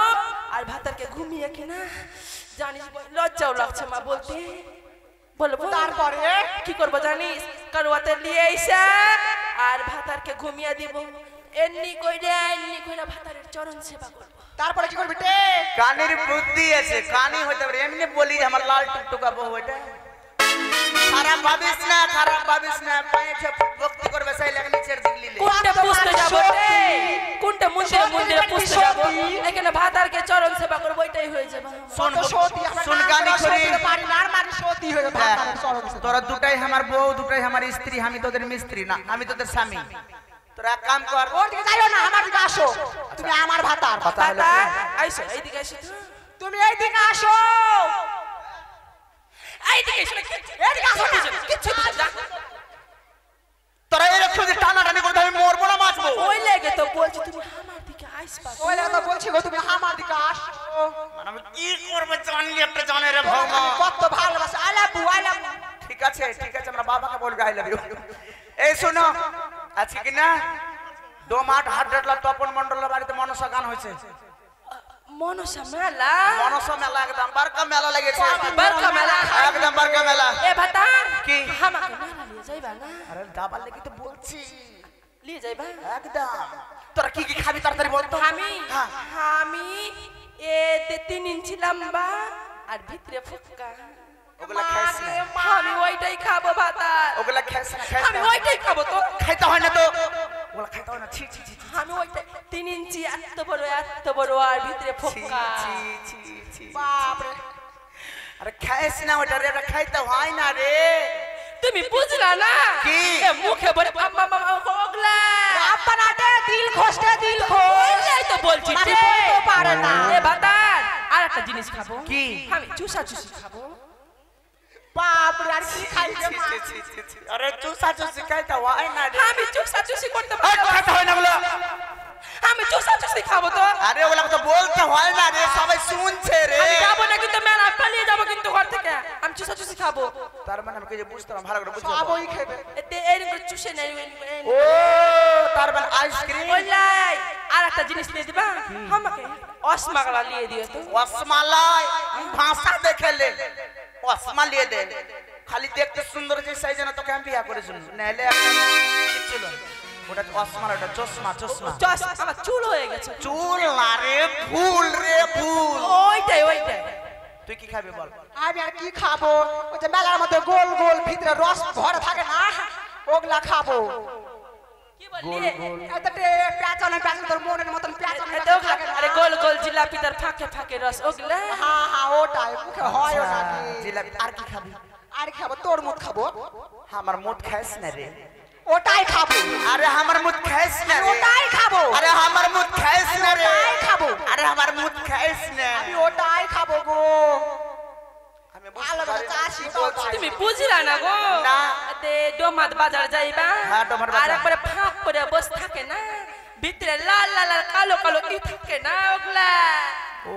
Speaker 1: আর ভাতারকে ঘুমিয়ে কি না জানিস লজ্জাও লাগছে মা বলতে বলবো
Speaker 2: তারপরে
Speaker 1: কি করবো জানিস করুয়া তেল নিয়ে এসে আর ভাতারকে ঘুমিয়ে দিব এমনি কইরা ভাতারের চরণ সেবা করবো
Speaker 2: তারপরে কি করবি তে
Speaker 3: কানের বুদ্ধি আছে কানি হইতে পারে এমনি বলি আমার লাল টুকটুকা বউ এটা খারাপ ভাবিস না পায়ে ভক্তি করবে সেই লাগে নিচের দিক লিলে
Speaker 1: কোনটা পুষতে যাব রে কোনটা মন্দিরে পুষতে যাব এখানে ভাতারকে চরণ সেবা করব ওইটাই হয়ে যাবে
Speaker 3: শুন
Speaker 2: সতী
Speaker 3: শুন কানি করি
Speaker 2: পারি না আর মাগি সতী হয়ে ভাতারে চরণ
Speaker 3: তোরা দুটাই আমার বউ দুটাই আমার স্ত্রী আমি তোদের মিস্ত্রি না আমি তোদের স্বামী তোরা এক কাম কর
Speaker 2: ওর দিকে যাইও না আমার দিকে আসো তুমি আমার ভাতার
Speaker 1: ভাতার আইসো এইদিকে আইসো
Speaker 2: তুমি এই দিকে আসো
Speaker 1: এইদিকে আইসো
Speaker 2: এদিকে আসো না।
Speaker 1: কিচ্ছু বুঝে না
Speaker 3: তোরা এরকম যে টানাটানি করতে আমি মরবো না বাঁচবো
Speaker 1: ওই লাগে তো বলছি তুমি আমার দিকে আইসবা
Speaker 2: ওই লাগা তো বলছি গো তুমি আমার দিকে আসো
Speaker 3: মানে আমি কি করবো জানি একটা জানে রে ভগবান
Speaker 2: কত ভালোবাসা আই লাভ ইউ
Speaker 3: ঠিক আছে আমরা বাবাকে বলবো আই লাভ ইউ এই শোনো আজকে কি না ডোমাট হাটডাটলা তপন মন্ডলের বাড়িতে মনসা গান হয়েছে
Speaker 1: মনসা মেলা
Speaker 3: মনসা মেলা একদম বারকা মেলা লেগেছে
Speaker 1: বারকা মেলা
Speaker 3: একদম বারকা মেলা
Speaker 1: এ ভাতা
Speaker 3: কি?
Speaker 1: আমাকে মেলা নিয়ে যাইবা না
Speaker 3: আরে যাবার লাগি তো বলছি
Speaker 1: নিয়ে যাইবা
Speaker 3: একদম তোরা কি কি খাবি তাড়াতাড়ি বল তো হ্যাঁ।
Speaker 1: আমি এ 3 ইঞ্চি লম্বা আর ভিতরে ফুটকা
Speaker 3: ওগুলা খাইস না
Speaker 1: আমি ওইটাই খাবো ভাতা
Speaker 3: ওগুলা খাইস না
Speaker 1: আমি ওইটাই খাবো তো
Speaker 3: খাইতে হয় না তো ওগুলা খাইতে হয় না ছি ছি ছি
Speaker 1: আমি ওইটাই 3 ইঞ্চি এত বড় আর ভিতরে ফুটকা
Speaker 3: ছি ছি ছি
Speaker 2: বাপ রে
Speaker 3: আরে খাইস না ওটা রে ওটা খাইতে হয় না রে
Speaker 1: তুমি বুঝলা না
Speaker 3: কি?
Speaker 1: এ মুখে বলে আম্মা ওগলা
Speaker 2: আপা নাটে দিল খসতে দিল খোস
Speaker 1: ওইটাই তো বলছি
Speaker 2: মানে
Speaker 1: রে।
Speaker 2: বলতে পারে না।
Speaker 1: এ ভাতা আর একটা জিনিস খাবো
Speaker 3: কি?
Speaker 1: আমি চুষা খাবো
Speaker 2: বাপ রে আর কি খাইছে মা
Speaker 3: ছি ছি ছি ছি আরে চুষা চুষি খাইতে হয় না রে
Speaker 1: আমি চুষা করতে
Speaker 3: আরে
Speaker 1: পারবো
Speaker 3: খাইতে হয় না ওগুলা
Speaker 1: আমি চুষা খাবো তো
Speaker 3: আরে ওগুলা তো বলতে হয় না রে সবাই শুনছে রে
Speaker 1: আমি যাবো না কিন্তু মেলা পালিয়ে যাবো কিন্তু ঘর থেকে আমি চুষা খাবো
Speaker 3: তার মানে আমাকে যে বুঝতে ভালো করে বুঝতে
Speaker 2: সবই খাবে
Speaker 1: এতে এই করে চুষে নেই
Speaker 3: ও তার মানে আইসক্রিম
Speaker 1: ওলাই আর একটা জিনিস নিয়ে দিবা আমাকে অসমাগলা নিয়ে দিও তো
Speaker 3: রসমালাই ভাষা দেখেলে রসমা লিয়ে দে খালি দেখতে সুন্দর যে সাইজ না তোকে আমি বিয়া করে শুনুন নাহলে কিছু না ওটা রসমালাই ওটা চশমা
Speaker 1: আমার চুল হয়ে গেছে
Speaker 3: চুল না রে ফুল
Speaker 1: ওইটাই
Speaker 3: তুই কি খাবি বল
Speaker 2: আমি আর কি খাবো ওই যে মেলার মধ্যে গোল গোল ভিতরে রস ভরে থাকে না ওগুলা খাবো
Speaker 1: কি বললি
Speaker 2: এতটে প্যাচানো তোর মনের মতন প্যাচানো
Speaker 1: এতো আরে গোল গোল জিলাপি তার ফাঁকে রস ওগলা
Speaker 2: হ্যাঁ হ্যাঁ ওটাই মুখে হয় ওটা
Speaker 3: জিলাপি আর কি খাবি
Speaker 2: আর খাবো তোর মুখ খাবো
Speaker 3: আমার মুখ খাইস না রে
Speaker 2: ওটাই খাবো
Speaker 3: আরে আমার মুখ খাইস না রে
Speaker 2: ওটাই খাবো
Speaker 3: আরে আমার মুখ খাইস না রে,
Speaker 2: ওটাই খাবো।
Speaker 3: আরে আমার মুখ খাইস না,
Speaker 2: আমি ওটাই খাবো গো।
Speaker 3: আমি
Speaker 2: ভালো করে চাষি
Speaker 1: তুমি বুঝলা না গো?
Speaker 3: না।
Speaker 1: দে ডোমাত বাজার যাইবা,
Speaker 3: হ্যাঁ, ডোমাত বাজার।
Speaker 1: আর একবারে ফাঁক করে বস থাকে না, ভিতরে লাল লাল আর কালো কালো কি থাকে না ওগুলা,
Speaker 3: ও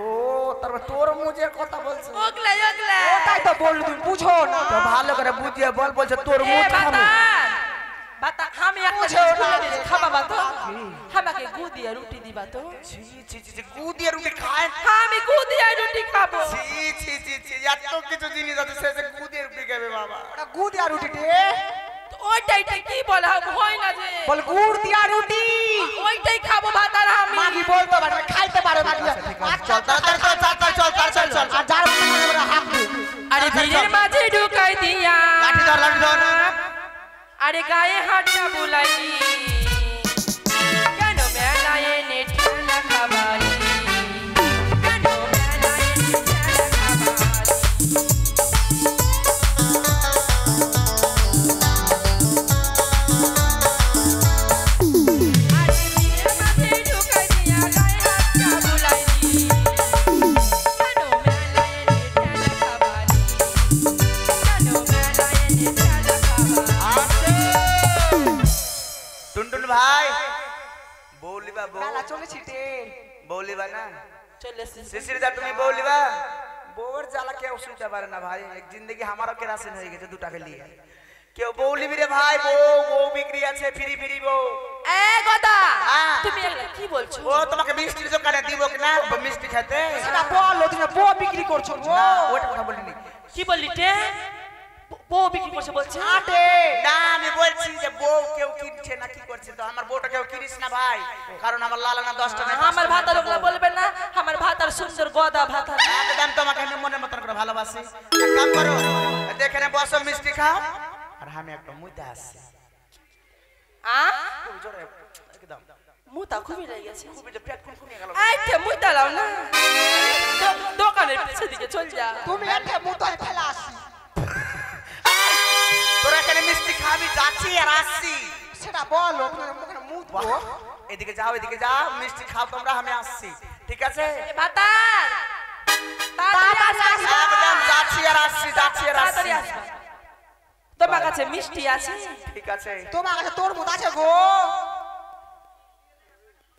Speaker 3: তারপর তোর মুজের কথা বলছ,
Speaker 1: ওগুলা ওগুলা।
Speaker 2: ওটাই তো বললি, তুমি বুঝো না।
Speaker 3: তো ভালো করে বুঝিয়ে বল, বলছে তোর
Speaker 1: এ
Speaker 3: মুখ খাবো।
Speaker 1: বাতা, বাতা আমি একটা
Speaker 2: বুঝো
Speaker 1: জিনিস
Speaker 2: না।
Speaker 1: বলে দিচ্ছি, খাবা তো? আমাকে গু দিয়ে রুটি দিবা তো?
Speaker 3: ছি ছি ছি, গু দিয়ে রুটি খায়?
Speaker 1: আমি গু দিয়ে রুটি খাবো।
Speaker 3: ছি ছি ছি ছি, এত কিছু জিনিস আছে সে গু দিয়ে রুটি খাবে বাবা।
Speaker 2: ওটা গুড় দিয়া রুটিতে
Speaker 1: তো ওইটাই কি বলা হয় না যে
Speaker 2: বল, গুড় দিয়া রুটি।
Speaker 1: ওইটাই খাবো ভাত আর আমি।
Speaker 2: মাগি বলতে পারে, খাইতে পারে মাগি।
Speaker 3: চল তাড়াতাড়ি চল, চল চল চল চল।
Speaker 2: আর যার মানে হাঁক দে।
Speaker 1: আরে ভিড়ের মাঝে ঢুকাই দিয়া,
Speaker 3: লাঠি ধর, লাঠি ধর।
Speaker 1: আরে গায়ে হাতটা বুলাইলি, কেন মেলায় এনে ঠেলা খাবারি, কেন মেলায় এনে ঠেলা খাবারি। আরে ভিড়ের মাঝে ঢুকাই দিয়া, গায়ে হাতটা বুলাইলি, কেন মেলায় এনে ঠেলা খাবারি, কেন মেলায় এনে ঠেলা খাবারি।
Speaker 3: টুনটুন ভাই, বৌলিবা বউ,
Speaker 2: মেলা চলেছি তে।
Speaker 3: বৌলিবা না
Speaker 1: চলে এসেছি।
Speaker 3: শিশির যা তুমি বৌলিবা। বউর জ্বালা কেউ শুনতে পারে না ভাই, এক জিন্দগি আমারও কেরাসিন হয়ে গেছে দুটাকে নিয়ে। কেউ বৌলিবি রে ভাই, বউ বিক্রি আছে, ফিরি ফিরি বউ।
Speaker 1: এ গদা,
Speaker 3: হ্যাঁ।
Speaker 1: তুমি এগুলা কি বলছো?
Speaker 3: ও তোমাকে মিষ্টির দোকানে দিব কিনা মিষ্টি খেতে?
Speaker 2: সেটা বলো, তুমি বউ বিক্রি করছো গো।
Speaker 3: না, ওটা কথা বলিনি।
Speaker 1: কি বললি তে? বউ বিক্রি করছে বলছে?
Speaker 2: আটে
Speaker 3: না, আমি বলছি যে বউ কেউ কিনছে না কি করছে, তো আমার বউটা কেউ কিনিস না ভাই, কারণ আমার লালানা 10টা না।
Speaker 1: আমার ভাতার ওগুলা বলবেন না, আমার ভাতার সুন্দর গদা ভাতার।
Speaker 3: একদম তোমাকে আমি মনের মতন করে ভালোবাসি। এক কাম করো, এখানে বসো, মিষ্টি খাও, আর আমি একটা মুইতে আসছি।
Speaker 1: আ?
Speaker 3: খুব জোরে, একদম
Speaker 1: মুতা খুবই লেগে গেছে।
Speaker 3: খুবই যে পেট খুনখুনিয়ে গেল।
Speaker 1: এই তে মুতা লাও না। দোকানের পিছে দিকে চল যা।
Speaker 2: তুমি এতে মুতায় ফেলা আসি।
Speaker 3: তোরা এখানে মিষ্টি খাবি, যাচ্ছি আর আসছি।
Speaker 2: সেটা বলো, তুমি মুখে মুতবো।
Speaker 3: এদিকে যাও, এদিকে যাও, মিষ্টি খাও তোমরা, আমি আসছি, ঠিক আছে?
Speaker 1: এ ভাতার, তাড়াতাড়ি আসবা।
Speaker 3: একদম যাচ্ছি আর আসছি, যাচ্ছি আর আসছি।
Speaker 1: তাড়াতাড়ি আসবা। তোমার কাছে মিষ্টি আছে?
Speaker 3: ঠিক আছে।
Speaker 2: তোমার কাছে তোর মুত আছে গো।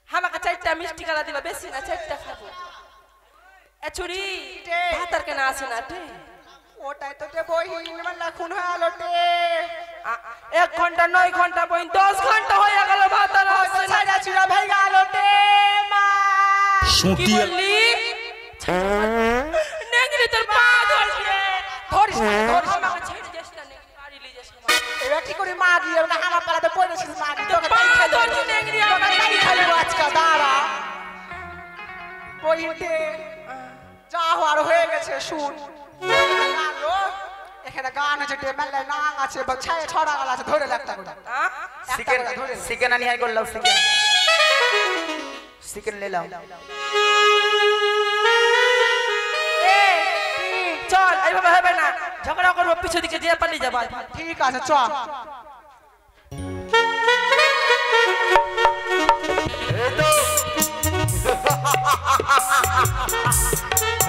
Speaker 1: আমাকে 4টা মিষ্টি কালা দিবা, বেশি না 4টা খাবো। এ ছুরি, ভাতার কেন আসে না তে?
Speaker 2: ওটাই তো তে বহিন মেলা খুন হলো তে।
Speaker 1: 1 ঘন্টা 9 ঘন্টা বইন 10 ঘন্টা হয়ে গেল ভাতার আসে না।
Speaker 2: ছাইরা চুরা ভাই গেল তে মা।
Speaker 1: কি বললি? নেগলি তোর পা ধরছে।
Speaker 2: ধরিস না, ধরিস না।
Speaker 1: আমাকে ছেড়ে দিস না, নেগলি বাড়ি লিয়ে যাস আমাকে।
Speaker 2: এবার কি করে মা গিয়ে ওটা আমার পালাতে পড়েছিস মা গিয়ে তোকে
Speaker 1: পা
Speaker 2: তাই খাইলো।
Speaker 1: ধরছে নেগলি আমাকে।
Speaker 2: তাই খাইলো আজকে দাঁড়া। বহিনতে যা হওয়ার হয়ে গেছে শুন। গালো, এখানে গান আছে তে মেলা নাং আছে, ছায়ে ছড়া গাল আছে, ধরে একটা করে।
Speaker 3: চিকেন, চিকেন আনি হাই করলাও, চিকেন, চিকেন লে লাও।
Speaker 1: এ, চল এইভাবে হবে না, ঝগড়া করবো, পিছু দিকে দিয়ে পালিয়ে যাবো।
Speaker 2: ঠিক আছে চল।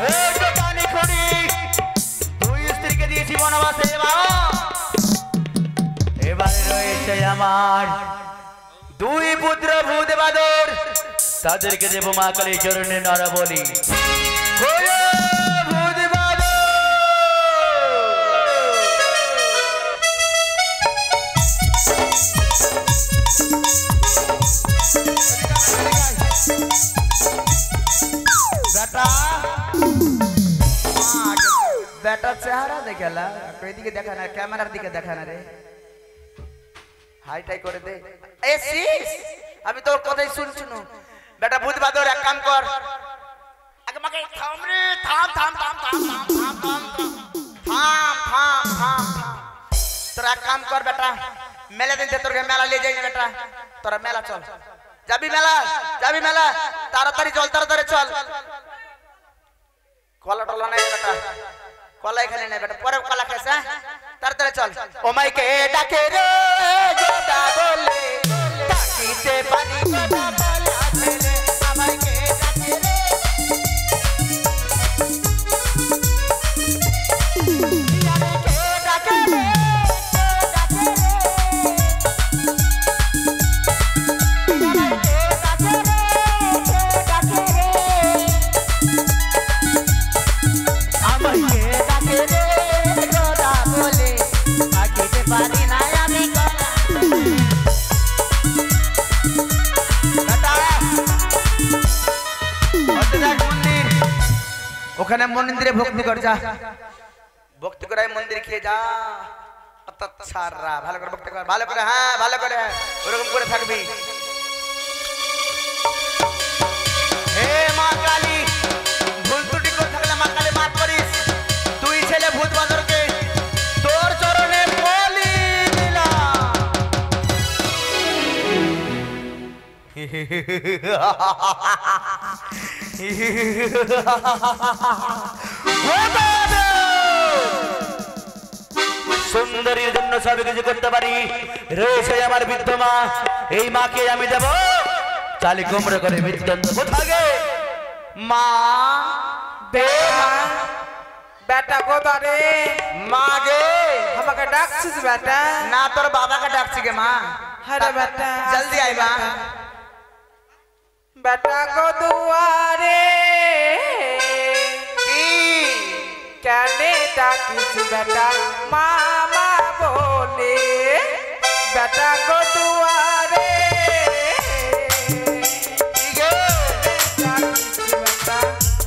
Speaker 3: এই তো পানি খড়ি, দুই স্ত্রীকে দিয়েছি বনবাসে বাবা। এবারে রয়েছে আমার 2 পুত্র ভূত বাদর, তাদেরকে দেব মা কালী চরণে নরা বলি। ভূত বাদর, বেটা বেটা চেহারা দেখেলা, এদিকে দেখা না, ক্যামেরার দিকে দেখা না রে, হাইটাই করে দে। এ সিস, আমি তোর কথাই শুনছি না বেটা। ভূত বাদর, এক কাম কর, আগে মাকে থাম রে, থাম থাম থাম থাম থাম থাম থাম থাম থাম থাম। তোরা এক কাম কর বেটা, মেলা দিন তোরকে মেলা নিয়ে যাই না বেটা, তোরা মেলা চল, যাবি মেলা, যাবি মেলা, তাড়াতাড়ি চল, তাড়াতাড়ি চল। কলা টলা নাই বেটা, কলা এখানে নাই বেটা, পরে কলা খাইছ, তাড়াতাড়ি চল। ও মাইকে ডাকে রে গোদা বলে, ডাকিতে পারি গোদা বলে। ওখানে মন্দিরে ভক্তি কর যা, ভক্তি করে মন্দির খেয়ে যা। ছাড়া ভালো করে ভক্তি কর, ভালো করে, হ্যাঁ ভালো করে ওরকম করে থাকবি। হে মা কালী, ভুল ত্রুটি করে থাকলে মা কালী মাফ করিস। তুই ছেলে ভূত বাঁদরকে তোর চরণে বলি দিলাম।
Speaker 4: সুন্দরীর জন্য সব কিছু করতে পারি, রয়েছে আমার বৃদ্ধ মা, এই মাকে আমি দেব চালি কুমড়ো করে বৃত্তান্ত। কোথাগে
Speaker 3: মা
Speaker 2: দে মা, বেটা কোথারে?
Speaker 3: মা গে,
Speaker 2: আমাকে ডাকছিস বেটা?
Speaker 3: না তোর বাবাকে ডাকছি গে মা।
Speaker 2: আরে বেটা
Speaker 3: জলদি আই মা।
Speaker 2: বেটা গো দুয়ারে কেনে ডাকিস বেটা মামা বলে? বেটা গো দুয়ারে ডাকিস বেটা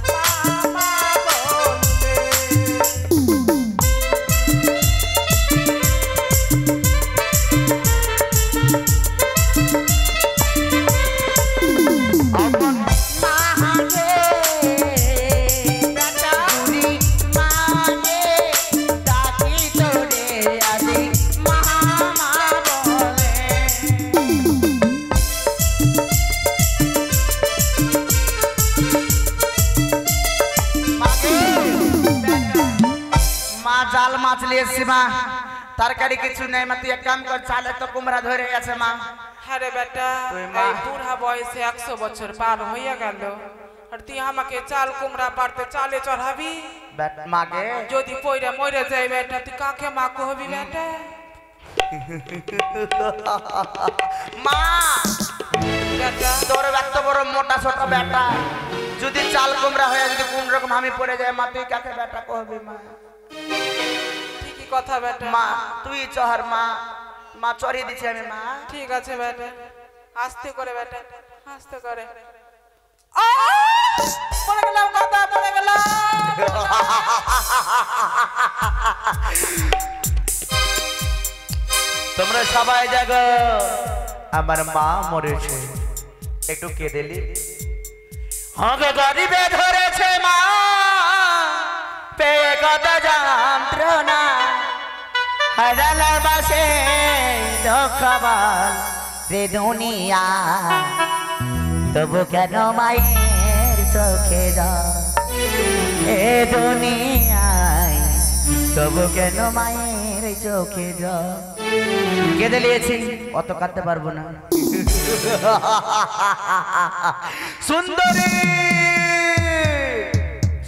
Speaker 2: মামা বলে।
Speaker 3: জাল মাছ লিয়েছি মা, তরকারি কিছু নেই মা। তুই এক কাম কর, চালে তো কুমড়া ধরে গেছে মা।
Speaker 2: আরে বেটা
Speaker 3: তুই মা।
Speaker 2: এই বুড়া বয়সে 100 বছর পার হইয়া গেল, আর তুই আমাকে চাল কুমড়া পারতে চালে চড়াবি?
Speaker 3: মাগে
Speaker 2: যদি পয়রা মরে যাই বেটা, তুই কাকে মা কহবি বেটা?
Speaker 3: মা,
Speaker 2: বেটা
Speaker 3: তোর এত বড় মোটা ছোট বেটা, যদি চাল কুমড়া হয়ে যদি কোন রকম আমি পড়ে যায় মা, তুই কাকে বেটা কহবি মা?
Speaker 2: ঠিকই কথা বেটা।
Speaker 3: মা তুই চহর মা, মা চড়িয়ে দিছি আমি মা।
Speaker 2: ঠিক আছে বেটা, আস্তে করে বেটা, আস্তে করে। পড়ে গেলাম, কথা পড়ে গেলাম।
Speaker 4: তোমরা সবাই জাগো, আমার মা মরেছে, একটু কেঁদেলি।
Speaker 3: হগে গরিবে ধরেছে মা, পেয়ে কত যন্ত্রণা, হারালার বাসে দুঃখবান রে দুনিয়া, তবু কেন মায়ের চোখে জল এ দুনিয়ায়, তবু কেন মায়ের চোখে জল। কেঁদে নিয়েছি, অত কাঁদতে পারবো না।
Speaker 4: সুন্দরী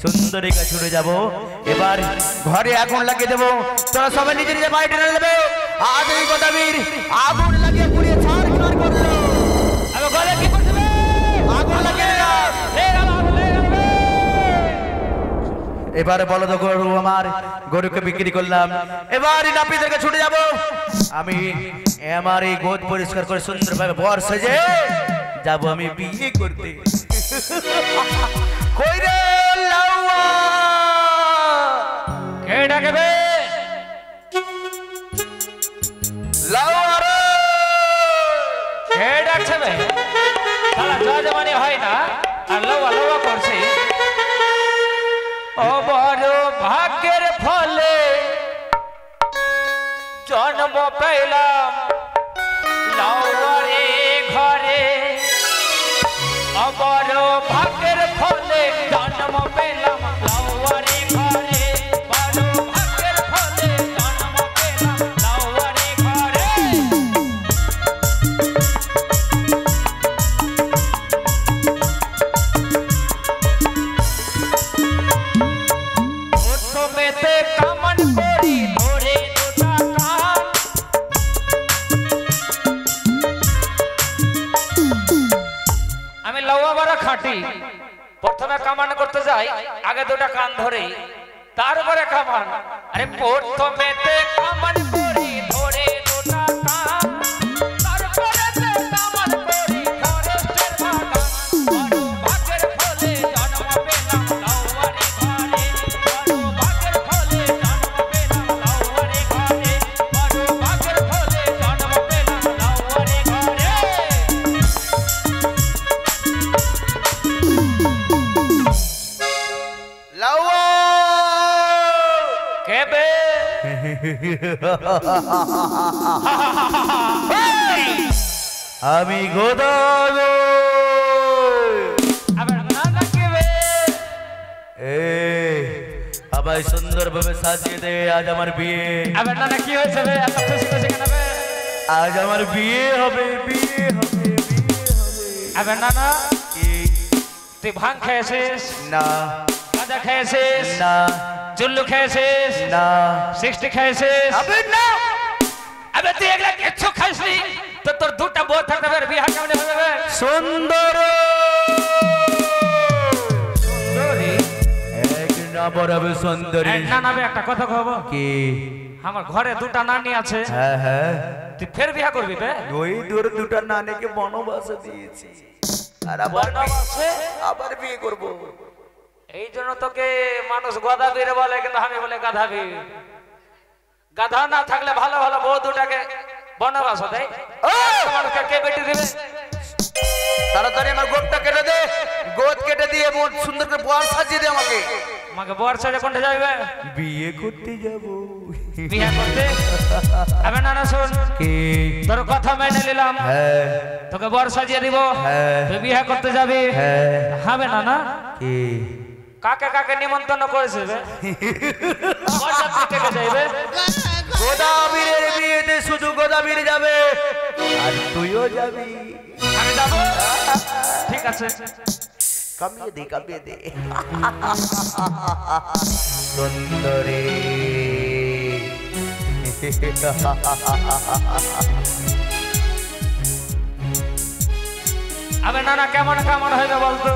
Speaker 4: সুন্দরীকে ছুটে যাব, এবার ঘরে আগুন লাগিয়ে দেবো। তোরা সবাই নিজে নিজে বাড়ি টেনে নেবে। আজ এই গদাবীর আগুন লাগিয়ে পুড়িয়ে ছাড় খাড় করলো। আমি ঘরে কি করতে হবে? আগুন লাগিয়ে দিলাম। এবারে বলো তো গরু, আমার গরুকে বিক্রি করলাম, এবার নাপিতদেরকে ছুটে যাব। আমি আমার এই গোদ পরিষ্কার করে সুন্দরভাবে বর সেজে যাব আমি বিয়ে করতে। কই রে লাউয়া, কে ডাকবে? লাউয়া রে, কে ডাকছে বে? শালা জজমানি হয় না আর লাউয়া লাউয়া করছে। ও বড় ভাগ্যের ফলে জন্ম পেলাম লাউয়ারে ঘরে, ও বড় ভাগ্যের ফলে জন্ম পেলাম লাউয়ারে ঘরে, বড় ভাগ্যের ফলে জন্ম পেলাম লাউয়ারে ঘরে। প্রথমেতে কামন করি ধরে দুটা কান, আমি লাউয়া বড় খাঁটি। প্রথমে কামান করতে যাই, আগে দুটা কান ধরে তারপরে কামান। আরে প্রথমেতে কামান করি ধরে দুটা কান, তারপরেতে কামান করি ফরেস্টের বাগান, বড় ভাগ্যের ফলে জন্ম পেলাম লাউয়ারে ঘরে। আমি গোদাবি আবার সুন্দরভাবে সাজিয়ে দে আজ আমার বিয়ে।
Speaker 6: আবার নানা কি হয়েছে বে এত খুশি খুশি কেন বে?
Speaker 4: আজ আমার বিয়ে হবে বিয়ে হবে বিয়ে হবে।
Speaker 6: আবার নানা
Speaker 4: কি?
Speaker 6: তুই ভাঙ খেয়েছিস
Speaker 4: না
Speaker 6: গাঁজা খেয়েছিস
Speaker 4: না
Speaker 6: চুল্লু খেয়েছিস
Speaker 4: না
Speaker 6: 60 খেয়েছিস?
Speaker 4: আবে না
Speaker 6: আবে তুই এগুলা কিচ্ছু খাইসনি তো তোর দুটা বউ থাকতে হবে বিয়ে কেমনে হবে বে?
Speaker 4: সুন্দর এক নম্বর হবে সুন্দরী।
Speaker 6: এই নানা বে একটা কথা কব
Speaker 4: কি?
Speaker 6: আমার ঘরে দুটা নানি আছে
Speaker 4: হ্যাঁ হ্যাঁ
Speaker 6: তুই ফের বিয়ে করবি বে?
Speaker 4: ওই দূর দুটা নানিকে বনবাসে দিয়েছি আর আবার বিয়ে করব।
Speaker 6: এই জন্য তোকে মানুষ গদা বীর বলে কিন্তু আমি বলে গাধা বীর। গাধা না থাকলে ভালো ভালো বউ দুটাকে বনবাস দেয় মানুষকে কে বেটি দিবে?
Speaker 3: তাড়াতাড়ি আমার গোদটা কেটে দে, গোদ কেটে দিয়ে মোট সুন্দর করে বর সাজিয়ে দে আমাকে।
Speaker 6: আমাকে বর ছেড়ে কোনটা যাবে?
Speaker 4: বিয়ে করতে যাব।
Speaker 6: বিয়ে করতে? আবে নানা শোন
Speaker 4: কি?
Speaker 6: তোর কথা মেনে নিলাম
Speaker 4: হ্যাঁ
Speaker 6: তোকে বর সাজিয়ে দিব
Speaker 4: হ্যাঁ।
Speaker 6: তুই বিয়ে করতে যাবি
Speaker 4: হ্যাঁ।
Speaker 6: হবে না না?
Speaker 4: কি?
Speaker 6: কাকে কাকে নিমন্ত্রণ করেছে বে? বরযাত্রী কে কে যাইবে?
Speaker 4: গোদাবীরের বিয়েতে শুধু গোদাবীর যাবে আর তুইও যাবি।
Speaker 6: আমি যাবো ঠিক আছে
Speaker 4: কামিয়ে দে সুন্দরী।
Speaker 6: আবে নানা কেমন কেমন হইবে বলতো?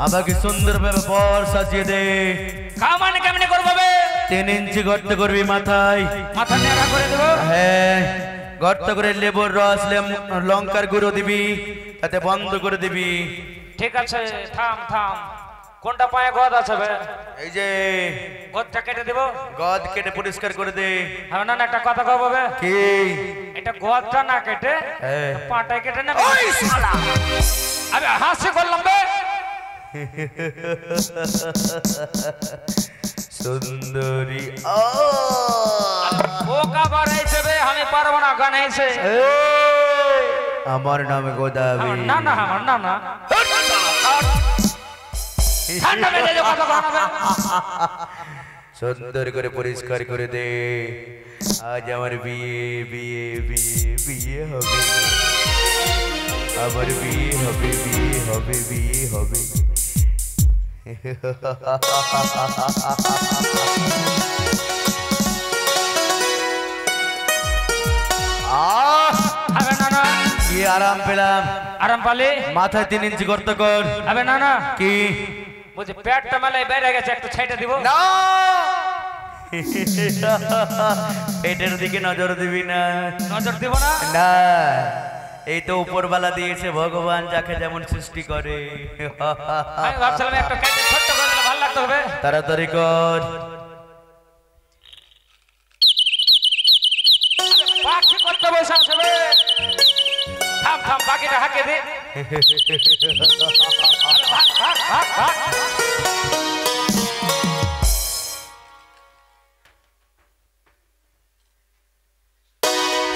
Speaker 4: আমাকে সুন্দরভাবে বর সাজিয়ে দে।
Speaker 6: কামান কেমনে করবো বে?
Speaker 4: 3 ইঞ্চি গর্ত করবি মাথায়।
Speaker 6: মাথা নেড়া করে দেবো
Speaker 4: হ্যাঁ গর্ত করে লেবুর রস লঙ্কার গুঁড়ো দিবি তাতে বন্ধ করে দিবি।
Speaker 6: ঠিক আছে থাম থাম কোনটা পায়ে গদ আছে বে?
Speaker 4: এই যে
Speaker 6: গদটা কেটে দেব।
Speaker 4: গদ কেটে পরিষ্কার করে দে।
Speaker 6: হবে না একটা কথা কব বে?
Speaker 4: কি?
Speaker 6: এটা গদটা না কেটে
Speaker 4: হ্যাঁ।
Speaker 6: পাটায় কেটে নেবে। আবে হাসি করলাম বে।
Speaker 4: সুন্দরী
Speaker 6: ও কাবার আইছে বে আমি পারবো না গান আইছে।
Speaker 4: আমার নাম গোদাবী।
Speaker 6: না না আমার না না ঠান্ডা মেলে যে কথা বানাবে।
Speaker 4: সুন্দর করে পরিষ্কার করে দে। আজ আমার বিয়ে বিয়ে বিয়ে বিয়ে হবে। আমার বিয়ে হবে বিয়ে হবে বিয়ে হবে।
Speaker 6: আবে না না
Speaker 4: কি আরাম পেলাম।
Speaker 6: আরাম পালি
Speaker 4: মাথায় 3 ইঞ্চি গর্ত কর।
Speaker 6: আবে না না
Speaker 4: কি?
Speaker 6: বুঝি পেটটা মেলে বেড়ে গেছে একটু ছেটে দিব।
Speaker 3: না
Speaker 4: পেটের দিকে নজর দিবি না।
Speaker 6: নজর দিব না?
Speaker 4: না এই তো উপরওয়ালা দিয়েছে ভগবান যাকে যেমন সৃষ্টি করে।
Speaker 6: আমি ভাবছিলাম একটা কেটে ছোট্ট করে দিলে ভালো লাগতো হবে।
Speaker 4: তাড়াতাড়ি কর।
Speaker 6: পাখি করতে বসে আসবে। থাম থাম পাখিটা হাঁকে দে।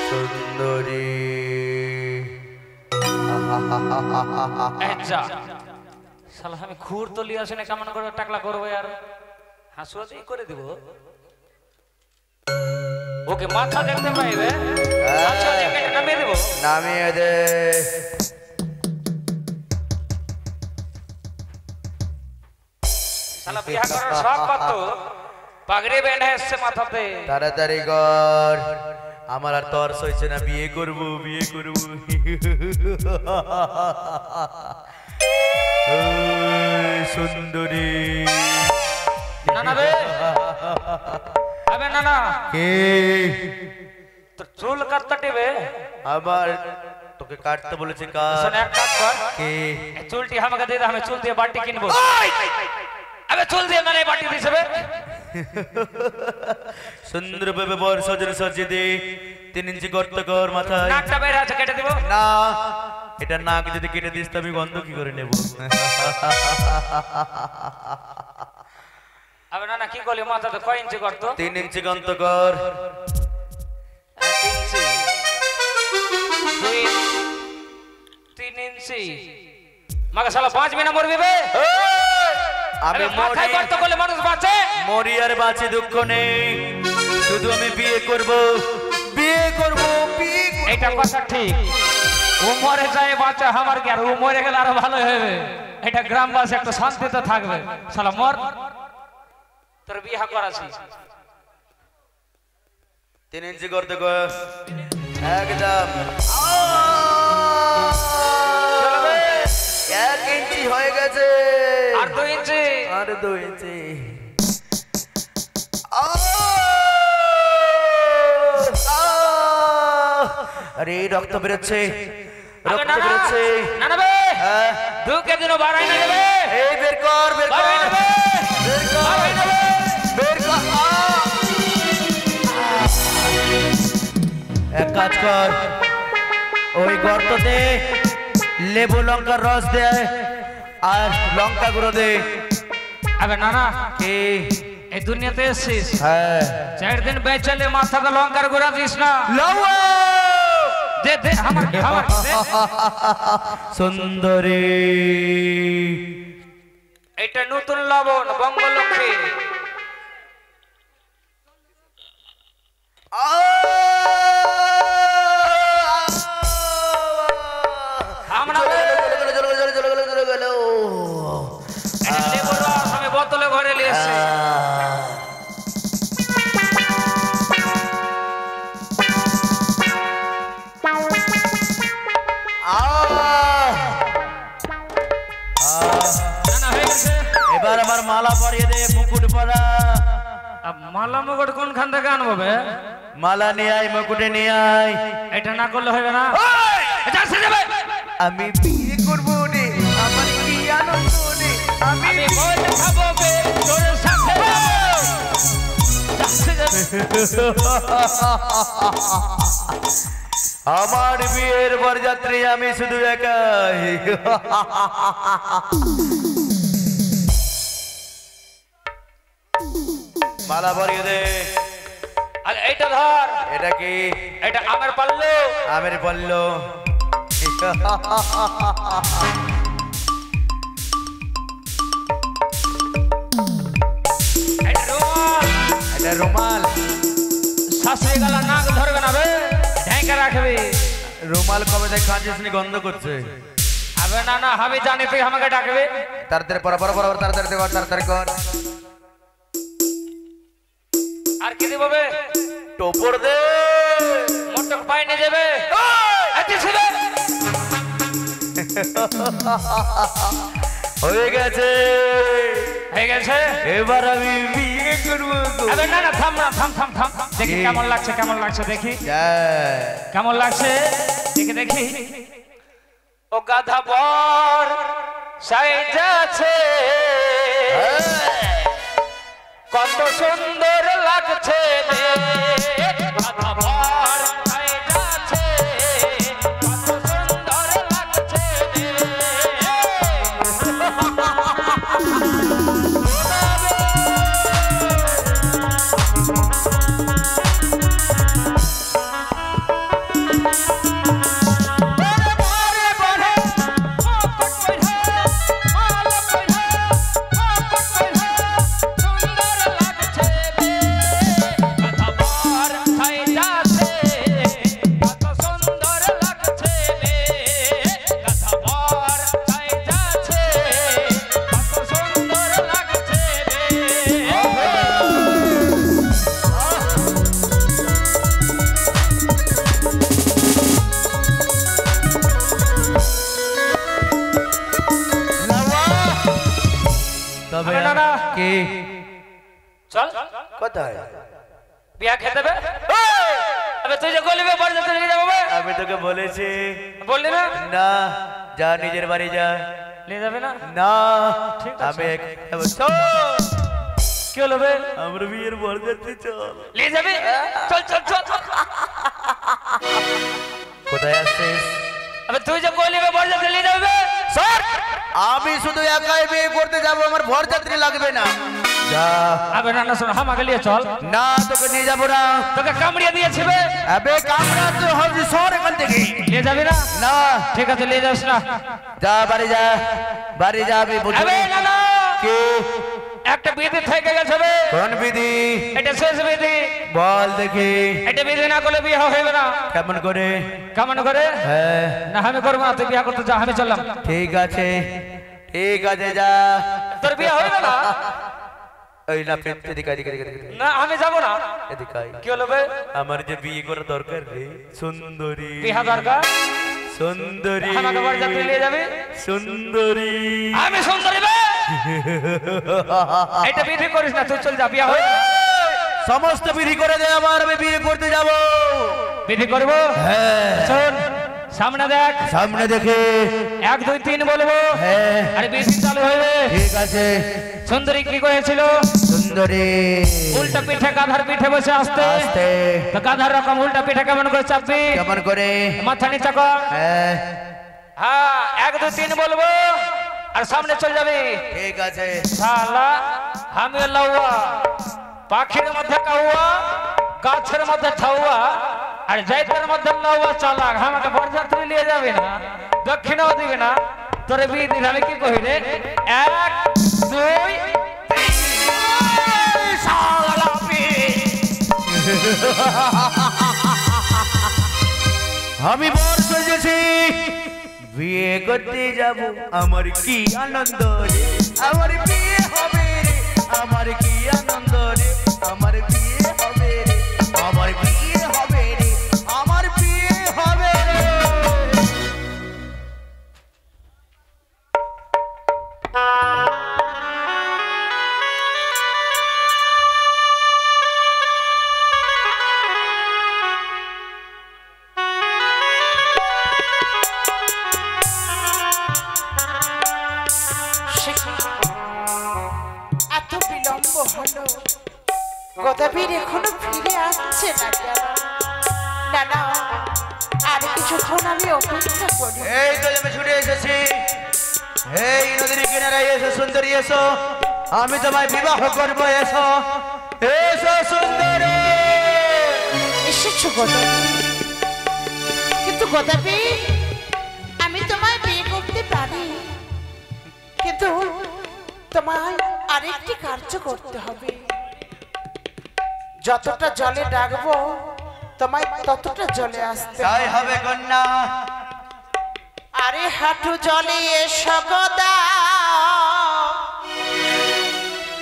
Speaker 4: সুন্দরী
Speaker 6: যা শালা আমি খুর তো লিয়ে আসি না কেমন করে টাকলা করবো আর হাসুয়াতেই করে দিব। ওকে মাথা দেখতে পাইবে নামিয়ে দেবো।
Speaker 4: নামিয়ে দে।
Speaker 6: শালা বিয়া করার শখ কত পাগড়ি বেঁধে এসছে মাথাতে।
Speaker 4: তাড়াতাড়ি কর। আমার আর তর সইছে না। বিয়ে করব বিয়ে করব। সুন্দরী
Speaker 6: না না বে আবে না না
Speaker 4: কে?
Speaker 6: তোর চুল কাটতে
Speaker 4: আবার তোকে কাটতে বলেছে কাট।
Speaker 6: শোন এক কাজ কর
Speaker 4: কে?
Speaker 6: এই চুলটি আমাকে দে দে আমি চুল দিয়ে বাটি কিনবো। আবে চুল দিয়ে মানে বাটি দিছবে।
Speaker 4: সুন্দর ভাবে বর সজনে সাজিয়ে দে। 3 ইঞ্চি গর্ত কর মাথায়।
Speaker 6: নাকটা বের আছে কেটে দিব।
Speaker 4: না এটা নাক যদি কেটে দিস তো আমি গন্ধ কি করে নেব?
Speaker 6: আবে না না কি করলি মাথাতে কয় ইঞ্চি করতো
Speaker 4: 3 ইঞ্চি গন্ত কর
Speaker 6: 1 ইঞ্চি 3 ইঞ্চি মাকে শালা 5 মিনিট মরবি বে
Speaker 4: আমি
Speaker 6: মাথায় করতে করলে মানুষ বাঁচে
Speaker 4: মরি আর বাঁচি দুঃখ নেই শুধু আমি বিয়ে করব
Speaker 6: এটা কথা ঠিক ও মরে যায় বাঁচা আমার কি আর ও মরে গেলে আরো ভালো হবে এটা গ্রামবাসী একটা শান্তিতে থাকবে শালা মর তোর বিয়ে করাছি
Speaker 4: 3 ইঞ্চি করতে কর একদম 1 ইঞ্চি হয়ে গেছে
Speaker 6: আর 2 ইঞ্চি
Speaker 4: আর 2 ইঞ্চি আরে রক্ত বেরোচ্ছে রক্ত বেরোচ্ছে
Speaker 6: না না বে
Speaker 4: হ্যাঁ
Speaker 6: 2 কেজি নো বাড়াই না দেবে
Speaker 4: এই বের কর বের কর বের কর এক কাজ কর ওই গর্ততে লেবু লঙ্কার রস দে আর লঙ্কা গুঁড়ো দে
Speaker 6: আবে না না
Speaker 4: কি
Speaker 6: এই দুনিয়াতে এসেছিস
Speaker 4: হ্যাঁ
Speaker 6: 4 দিন বেচলে মাথাতে লঙ্কার গুঁড়া দিস না
Speaker 4: লঙ্কা
Speaker 6: দে দে আমার দে।
Speaker 4: সুন্দরী
Speaker 6: এটা নতুন লবণ বঙ্গলক্ষ্মী আমরা লেবুর রস আমি বোতলে ভরে নিয়ে এসেছি
Speaker 4: এবার আমার মালা পরিয়ে দে মুকুট পরা
Speaker 6: মালা মুকুট কোনখান থেকে আনবো বে
Speaker 4: মালা নিয়ে আয় মুকুটে নিয়ে আয়
Speaker 6: এটা না করলে হবে না এটা আসে যাবে
Speaker 4: আমি বিয়ে করবো রে আমার কি আনন্দ রে আমি
Speaker 6: বল খাবো বে তোর সাথে
Speaker 4: আমার বিয়ের বরযাত্রী আমি শুধু একাই মালা পরিয়ে দে
Speaker 6: আর এইটা ধর
Speaker 4: এটা কি
Speaker 6: এটা আমার পাল্লু
Speaker 4: আমের বললো
Speaker 6: এটা রুমাল
Speaker 4: এটা রুমাল
Speaker 6: শাশুড়ি গালা নাক ধরবে না বে ঢেকে রাখবি
Speaker 4: রুমাল কবে দেখ খাঁচিস নি গন্ধ করছে
Speaker 6: আবে না না আমি জানি তুই আমাকে ডাকবি
Speaker 4: তাড়াতাড়ি বরাবর তাড়াতাড়ি কর তাড়াতাড়ি কর
Speaker 6: আর কি দিব বে
Speaker 4: টোপর দে
Speaker 6: মোটক পাই নিয়ে যাবে এত ছিবে
Speaker 4: হয়ে গেছে
Speaker 6: হয়ে গেছে
Speaker 4: এবার আমি বিয়ে করবো
Speaker 6: আবে না না থাম না থাম থাম থাম দেখি
Speaker 4: কি?
Speaker 6: কেমন লাগছে দেখি
Speaker 4: জয়।
Speaker 6: কেমন লাগছে দেখি ও গাধা বর সাইজাছে কত সুন্দর লাগছে রে গাধা বর সাইজাছে কত সুন্দর লাগছে রে
Speaker 4: তবে
Speaker 6: আরে না, না।
Speaker 4: কি
Speaker 6: চল
Speaker 4: কোথায়
Speaker 6: বিয়া খেতে হবে আবে তুই যে গলিবে বল যেতে নিয়ে যাবো বে
Speaker 4: আমি তোকে বলেছি
Speaker 6: বললি না
Speaker 4: না যা নিজের বাড়ি যা
Speaker 6: নিয়ে যাবে না
Speaker 4: না
Speaker 6: ঠিক আছে।
Speaker 4: আমি চল
Speaker 6: কি হলো বে
Speaker 4: আমার বিয়ের বরযাত্রী চল
Speaker 6: নিয়ে যাবি চল চল চল
Speaker 4: কোথায় আসছিস
Speaker 6: আবে তুই যে গলিবে বল যেতে নিয়ে যাবে
Speaker 4: স্যার আমি শুধু একাই বিয়ে করতে যাব আমার বরযাত্রী লাগবে না যা
Speaker 6: আবে না না শোন আমাকে নিয়ে চল
Speaker 4: না তোকে নিয়ে যাবো না
Speaker 6: তোকে কামড়িয়ে দিয়েছে বে
Speaker 4: আবে কামড়া তো হবি সর এখান থেকে
Speaker 6: নিয়ে যাবি না
Speaker 4: না
Speaker 6: ঠিক আছে নিয়ে যাস না
Speaker 4: যা বাড়ি যা আমি বুঝি
Speaker 6: আবে না না
Speaker 4: কি
Speaker 6: একটা বিধি থেকে গেছে বে
Speaker 4: কোন বিধি
Speaker 6: এটা শেষ বিধি
Speaker 4: বল দেখি
Speaker 6: এটা বিধি না করলে বিয়ে হবে না
Speaker 4: কেমন করে
Speaker 6: কেমন করে
Speaker 4: হ্যাঁ
Speaker 6: না আমি করবো না তুই বিয়ে করতে যা আমি চললাম
Speaker 4: ঠিক আছে যা
Speaker 6: তোর বিয়ে হবে না
Speaker 4: ওই না এদিকে
Speaker 6: না আমি যাবো না
Speaker 4: এদিকে
Speaker 6: কি হলো বে
Speaker 4: আমার যে বিয়ে করা দরকার রে সুন্দরী
Speaker 6: বিহা দরকার
Speaker 4: সুন্দরী
Speaker 6: আমাকে বাড়ি যাতে নিয়ে যাবি
Speaker 4: সুন্দরী
Speaker 6: আমি সুন্দরী বে এটা বিধি করিস না তুই চল যা বিয়ে হবে
Speaker 4: সমস্ত বিধি করে দে আমার আমি বিয়ে করতে যাব
Speaker 6: বিধি করবো
Speaker 4: হ্যাঁ
Speaker 6: শোন সামনে দেখ
Speaker 4: সামনে দেখে
Speaker 6: 1 2 3 বলবো
Speaker 4: হ্যাঁ
Speaker 6: আরে বিধি চালু হবে
Speaker 4: ঠিক আছে
Speaker 6: সুন্দরী কি করেছিল
Speaker 4: সুন্দরী
Speaker 6: উল্টা পিঠে গাধার পিঠে বসে আসতে
Speaker 4: আস্তে
Speaker 6: তো গাধার রকম উল্টা পিঠে কেমন করে চাপবি
Speaker 4: কেমন করে
Speaker 6: মাথা নিচা কর
Speaker 4: হ্যাঁ
Speaker 6: হ্যাঁ 1 2 3 বলবো আর সামনে চল যাবি
Speaker 4: ঠিক আছে
Speaker 6: শালা আমি লাউয়া পাখির মধ্যে কাউয়া গাছের মধ্যে ঠাউয়া আর জাইতের মধ্যে লাউয়া চালাক আমাকে বর্জা তুই নিয়ে যাবি না দক্ষিণও দিবি না তোরে বিয়ে দিন আমি কি কহি রে 1 2
Speaker 4: আমি বর সেজেছি বিয়ে করতে যাব আমার কি আনন্দ রে আমার বিয়ে হবে রে আমার কি আনন্দ রে আমার বিয়ে হবে রে আমার বিয়ে হবে রে আমার বিয়ে হবে রে
Speaker 2: এত বিলম্ব হলো গদাবীর এখনো ফিরে আসছে না কেন না না আর কিছুক্ষণ আমি অপেক্ষা করি
Speaker 4: এই তো আমি ছুটে এসেছি এই নদীর কিনারায় এসো সুন্দরী এসো আমি তোমায় বিবাহ করবো এসো এসো সুন্দরী
Speaker 2: এসেছো গদাবী কিন্তু গদাবী আমি তোমায় বিয়ে করতে পারি কিন্তু তোমায় আরেকটি কার্য করতে হবে যতটা জলে ডাকবো তোমায় ততটা জলে আসতে
Speaker 4: তাই হবে কন্যা
Speaker 2: আরে হাঁটু জলে এসো গদা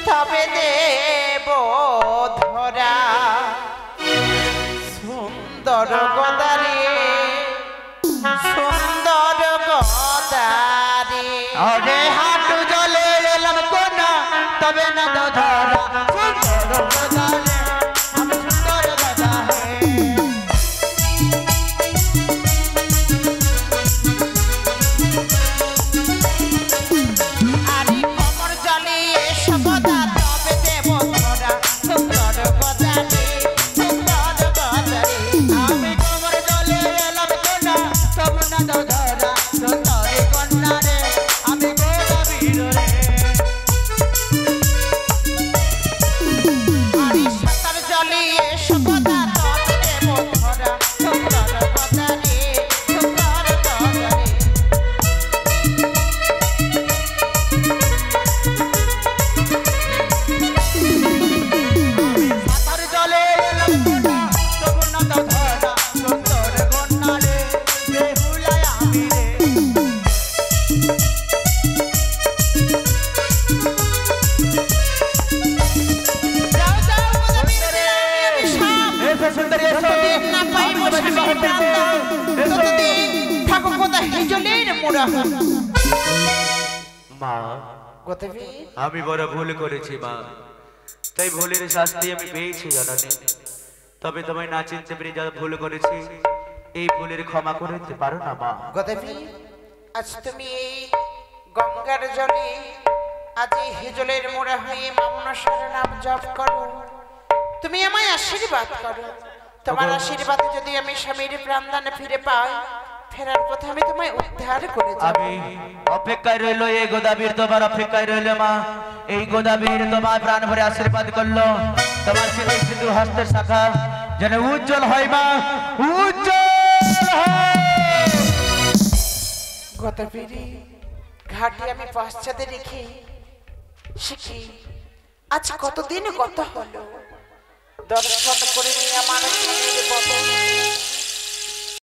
Speaker 2: তবে দেব ধরা সুন্দর গদারে সুন্দর গদারে
Speaker 4: আরে হাঁটু জলে এলাম কন্যা তবে না তো ধরা সুন্দর গদারে আমি সুন্দর গদা হে
Speaker 2: আরে কমর জলে এসো গদা তবে দেব ধরা সুন্দর গদারে সুন্দর গদারে
Speaker 4: আমি তোমার জলে এলাম কন্যা তবে না তো ধরা সুন্দর কন্যা রে আমি গোলাবীর রে
Speaker 2: আরে সাঁতার জলে এসো গদা তবে দেব ধরা সুন্দর গদারে সুন্দর গদারে
Speaker 4: সাঁতার জলে এলাম কন্যা তবে না তো ধরা সুন্দর কন্যা রে বেহুলায় আমি রে
Speaker 2: যাও যাও গদাবীর রে সাপ
Speaker 4: এসো সুন্দরী এসো
Speaker 2: যতদিন না পাইব স্বামীর প্রাণ দাও, ততদিন থাকো কোথা হিজলের মোড়া।
Speaker 4: মা
Speaker 2: গদাবী,
Speaker 4: আমি বড় ভুল করেছি মা তাই ভুলের শাস্তি আমি পেয়েছি জানানি তবে তোমায় না চিনতে পেরে যা ভুল করেছি এই ভুলের ক্ষমা করে দিতে পারো না মা
Speaker 2: গদাবী, আজ তুমি এই গঙ্গার জলে আজ এই হিজলের মোড়া হয়ে মামনসার নাম জপ করো। তুমি আমায় আশীর্বাদ করো। তোমার আশীর্বাদে যদি আমি স্বামীর প্রাণদানে ফিরে পাই ফেরার পথে আমি তোমায় উদ্ধার করে যাব।
Speaker 4: আমি অপেক্ষায় রইল এই গোদাবীর তোমার অপেক্ষায় রইল মা। এই গোদাবীর তোমার প্রাণ ভরে আশীর্বাদ করলো, তোমার সিঁদুর সিঁদুর হস্তের শাখা যেন উজ্জ্বল হয় মা, উজ্জ্বল হয়।
Speaker 2: গোদাবরী ঘাটে আমি পশ্চাতে রেখে শিখি আজ কতদিন গত হলো, দর্শন করে নিয়ে আমার মনের বদল